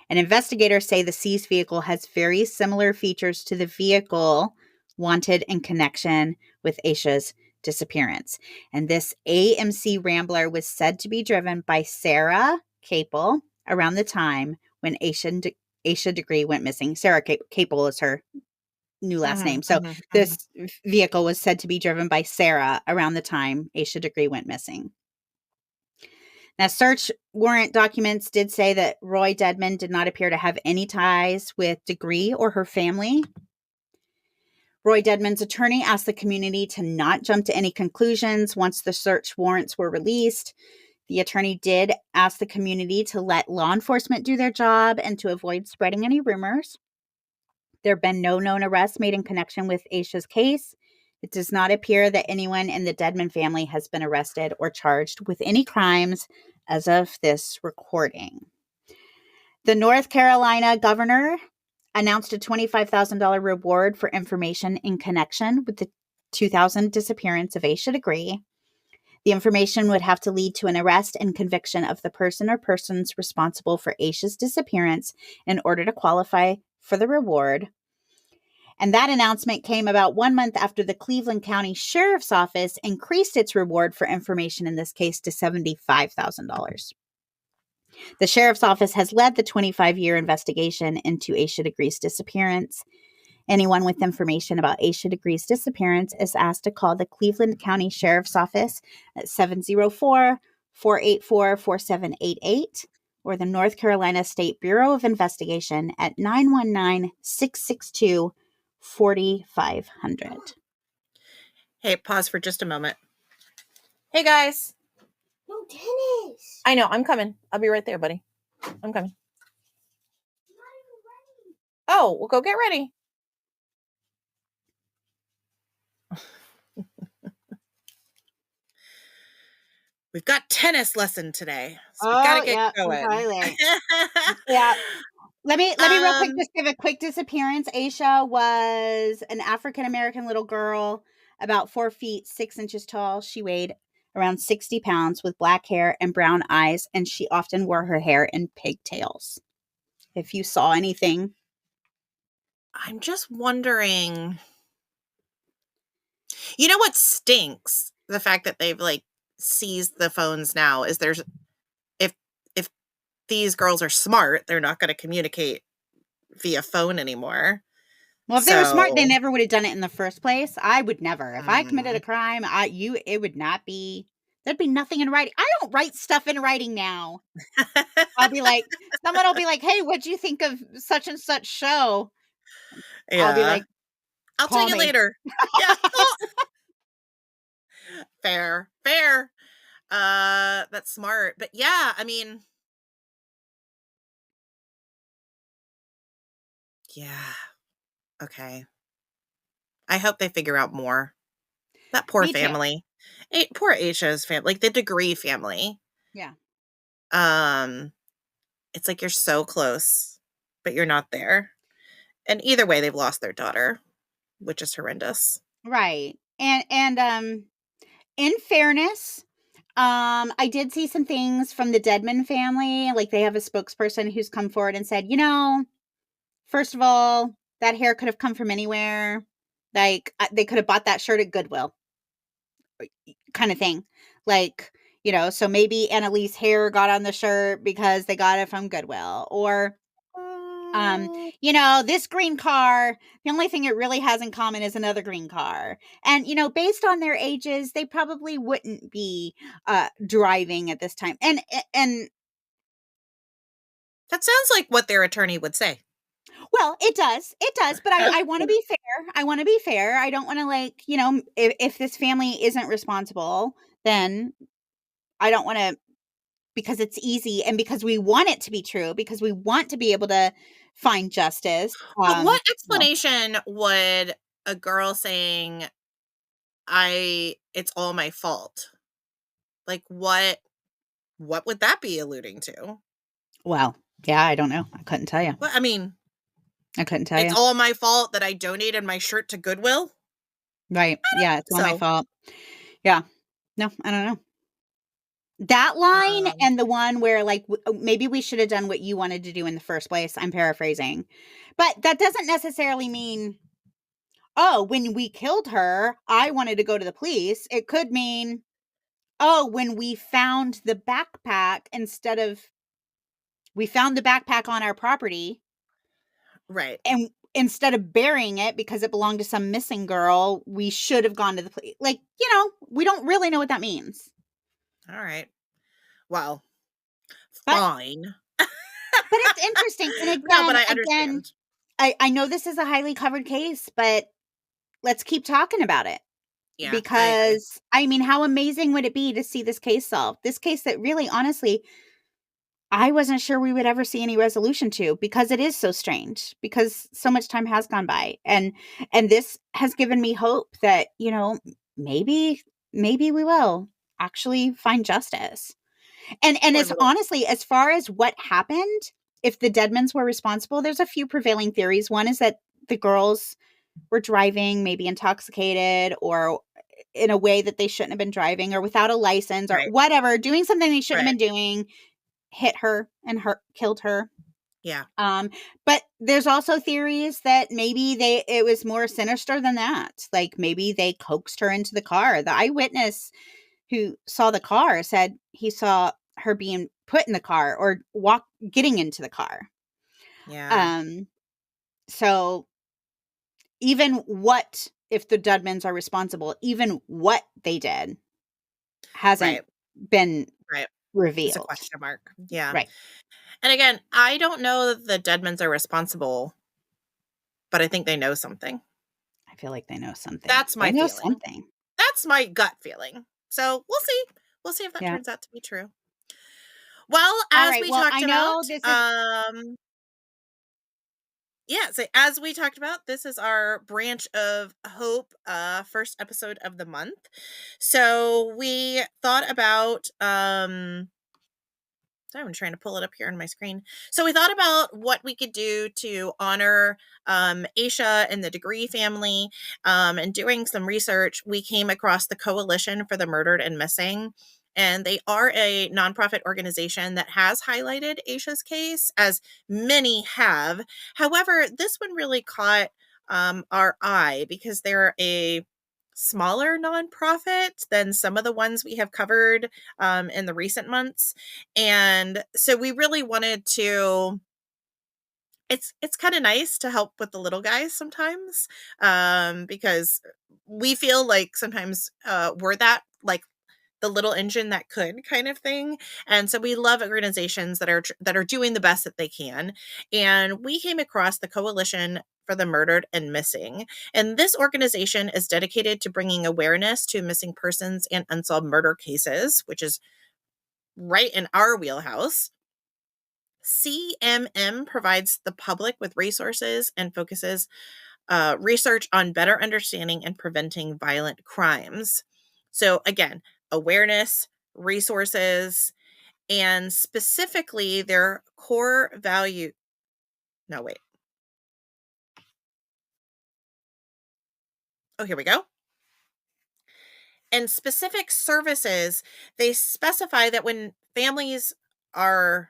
And investigators say the seized vehicle has very similar features to the vehicle wanted in connection with Asha's disappearance. And this AMC Rambler was said to be driven by Sarah Capel around the time when Asha Degree went missing. Sarah Capel is her new last Mhm, name. So mhm, mhm. this vehicle was said to be driven by Sarah around the time Asha Degree went missing. Now, search warrant documents did say that Roy Dedman did not appear to have any ties with Degree or her family. Roy Dedman's attorney asked the community to not jump to any conclusions once the search warrants were released. The attorney did ask the community to let law enforcement do their job and to avoid spreading any rumors. There have been no known arrests made in connection with Asha's case. It does not appear that anyone in the Dedman family has been arrested or charged with any crimes as of this recording. The North Carolina governor announced a $25,000 reward for information in connection with the 2000 disappearance of Asha Degree. The information would have to lead to an arrest and conviction of the person or persons responsible for Asha's disappearance in order to qualify for the reward. And that announcement came about 1 month after the Cleveland County Sheriff's Office increased its reward for information in this case to $75,000. The Sheriff's Office has led the 25-year investigation into Asha Degree's disappearance. Anyone with information about Asha Degree's disappearance is asked to call the Cleveland County Sheriff's Office at 704-484-4788 or the North Carolina State Bureau of Investigation at 919-662-4500. Hey, pause for just a moment. Hey, guys. No tennis. I know. I'm coming. I'll be right there, buddy. I'm coming. Oh, we'll go get ready. We've got tennis lesson today, so we gotta get going. Yeah. Let me real quick Um, just give a quick disappearance. Aisha was an African-American little girl, about 4 feet, 6 inches tall. She weighed around 60 pounds with black hair and brown eyes, and she often wore her hair in pigtails. If you saw anything. I'm just wondering. You know what stinks? The fact that they've seized the phones now is if these girls are smart, they're not going to communicate via phone anymore. Well, if they were smart, they So, never would have done it in the first place. I would never. If I committed a mm, crime, it would not be There'd be nothing in writing. I don't write stuff in writing now. I'll be like, someone will be like, "Hey, what'd you think of such and such show?" I'll be Yeah. like, I'll tell "Call you me." later. Yeah. Oh, fair. Fair. That's smart. But yeah, I mean, yeah. Okay. I hope they figure out more. That poor Me too. family. Poor Aisha's family, like the Degree family. Yeah. Um, it's like you're so close, but you're not there. And either way, they've lost their daughter, which is horrendous. Right. In fairness, I did see some things from the Deadman family. Like they have a spokesperson who's come forward and said, first of all, that hair could have come from anywhere. Like they could have bought that shirt at Goodwill, kind of thing. Like, so maybe Annalise hair got on the shirt because they got it from Goodwill. Or Mm, this green car, the only thing it really has in common is another green car. And, based on their ages, they probably wouldn't be driving at this time. And that sounds like what their attorney would say. well, it does, but I want to be fair. I want to be fair. I don't want to if this family isn't responsible, then I don't want to, because it's easy and because we want it to be true, because we want to be able to find justice. But what Well, explanation would a girl saying, it's all my fault? Like what would that be alluding to? well, yeah, I don't know. I couldn't tell you. Well, I mean, I couldn't tell it's you. all my fault that I donated my shirt to Goodwill? Right. Yeah, it's all my So, fault. Yeah. No, I don't know. That line um, and the one where maybe we should have done what you wanted to do in the first place. I'm paraphrasing. But that doesn't necessarily mean, oh, when we killed her, I wanted to go to the police. It could mean, oh, when we found the backpack, we found the backpack on our property, right. and instead of burying it because it belonged to some missing girl, we should have gone to the police. We don't really know what that means. All right. Well, But fine. but it's interesting. And No, but again, I again, understand. I know this is a highly covered case, but let's keep talking about it. Yeah, I agree. Because I mean, how amazing would it be to see this case solved? This case that really honestly I wasn't sure we would ever see any resolution to, because it is so strange, because so much time has gone by, and this has given me hope that, maybe we will actually find justice. And Poor as little honestly, as far as what happened, if the Deadmans were responsible, there's a few prevailing theories. One is that the girls were driving maybe intoxicated, or in a way that they shouldn't have been driving, or without a license, or right, whatever, doing something they shouldn't right. have been doing, hit her and killed her. Yeah, But there's also theories that maybe it was more sinister than that. Like maybe they coaxed her into the car. The eyewitness who saw the car said he saw her being put in the car or getting into the car. yeah, Um, so even what if the Dudmans are responsible, even what they did hasn't right, been right. It's a revealed. question mark. Yeah. Right. And again, I don't know that the Deadmans are responsible, but I think they know something. I feel like they know something. That's They my know feeling. something. That's my gut feeling. So we'll see. We'll see if that Yeah. turns out to be true. Well, All as right. we Well, talked I about, know this is yeah, so as we talked about, this is our branch of hope, first episode of the month. So we thought about sorry, I'm trying to pull it up here on my screen. So we thought about what we could do to honor Aisha and the Degree family. And doing some research, we came across the Coalition for the Murdered and Missing. And they are a nonprofit organization that has highlighted Aisha's case, as many have. However, this one really caught our eye because they're a smaller nonprofit than some of the ones we have covered in the recent months. And so we really wanted to, it's kind of nice to help with the little guys sometimes, because we feel like sometimes we're that, like, the little engine that could kind of thing. And so we love organizations that are doing the best that they can. And we came across the Coalition for the Murdered and Missing. And this organization is dedicated to bringing awareness to missing persons and unsolved murder cases, which is right in our wheelhouse. CMM provides the public with resources and focuses research on better understanding and preventing violent crimes. So, again, awareness, resources, and specifically their core value. No, wait. Oh, here we go. And specific services, they specify that when families are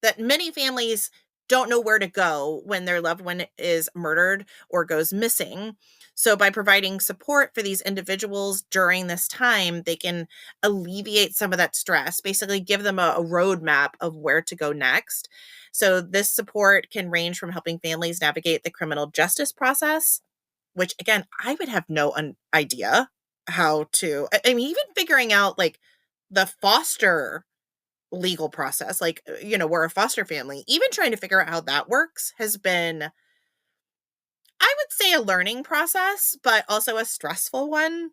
that many families don't know where to go when their loved one is murdered or goes missing. So, by providing support for these individuals during this time, they can alleviate some of that stress, basically, give them a roadmap of where to go next. So, this support can range from helping families navigate the criminal justice process, which, again, I would have no idea how to. I mean, even figuring out like the foster legal process, like, we're a foster family. Even trying to figure out how that works has been, I would say, a learning process, but also a stressful one.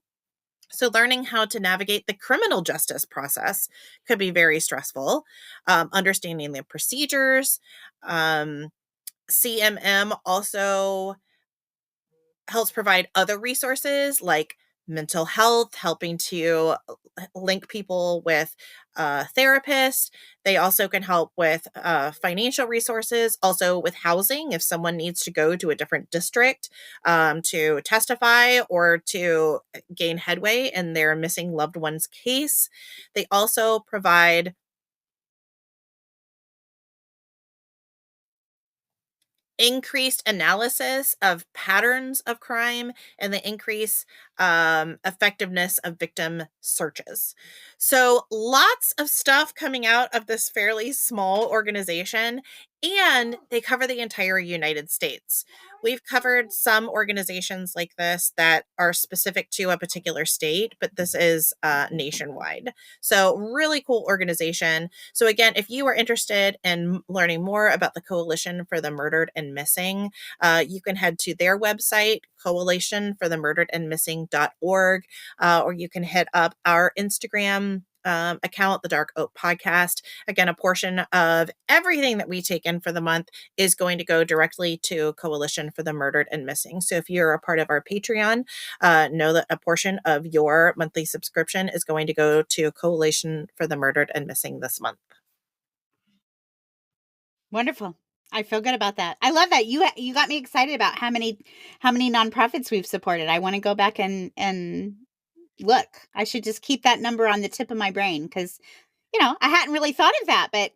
So learning how to navigate the criminal justice process could be very stressful. Understanding the procedures. CMM also helps provide other resources like mental health, helping to link people with therapists. They also can help with financial resources, also with housing if someone needs to go to a different district to testify or to gain headway in their missing loved one's case. They also provide increased analysis of patterns of crime and the increase effectiveness of victim searches. So lots of stuff coming out of this fairly small organization, and they cover the entire United States. We've covered some organizations like this that are specific to a particular state, but this is nationwide. So really cool organization. So again, if you are interested in learning more about the Coalition for the Murdered and Missing, you can head to their website, coalitionforthemurderedandmissing.org, or you can hit up our Instagram account, the Dark Oak Podcast. Again, a portion of everything that we take in for the month is going to go directly to Coalition for the Murdered and Missing. So if you're a part of our Patreon, know that a portion of your monthly subscription is going to go to Coalition for the Murdered and Missing this month. Wonderful. I feel good about that. I love that you got me excited about how many nonprofits we've supported. I want to go back and look. I should just keep that number on the tip of my brain because I hadn't really thought of that, but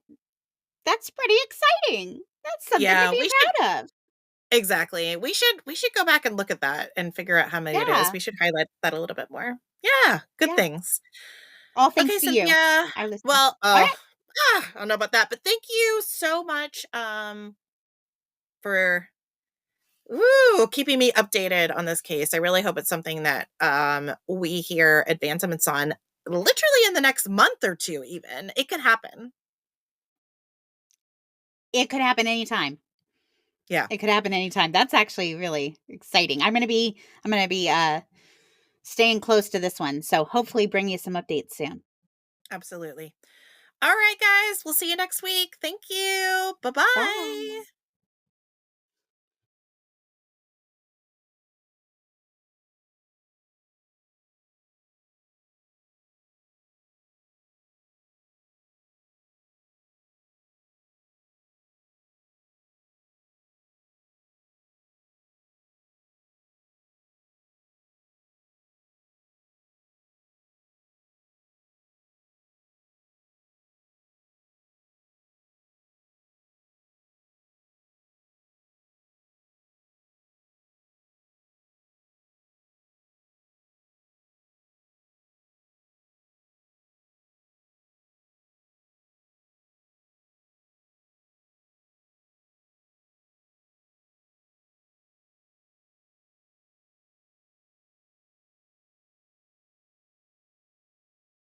that's pretty exciting. That's something to be proud of. Exactly. We should go back and look at that and figure out how many it is. Yeah. We should highlight that a little bit more. Yeah, good Yeah. things. All Okay, thanks to you. Cynthia. I listen. Well, All right. I don't know about that, but thank you so much for keeping me updated on this case. I really hope it's something that we hear advancements on literally in the next month or two even. It could happen. It could happen anytime. Yeah. It could happen anytime. That's actually really exciting. I'm going to be staying close to this one. So hopefully bring you some updates soon. Absolutely. All right, guys. We'll see you next week. Thank you. Bye-bye. Bye.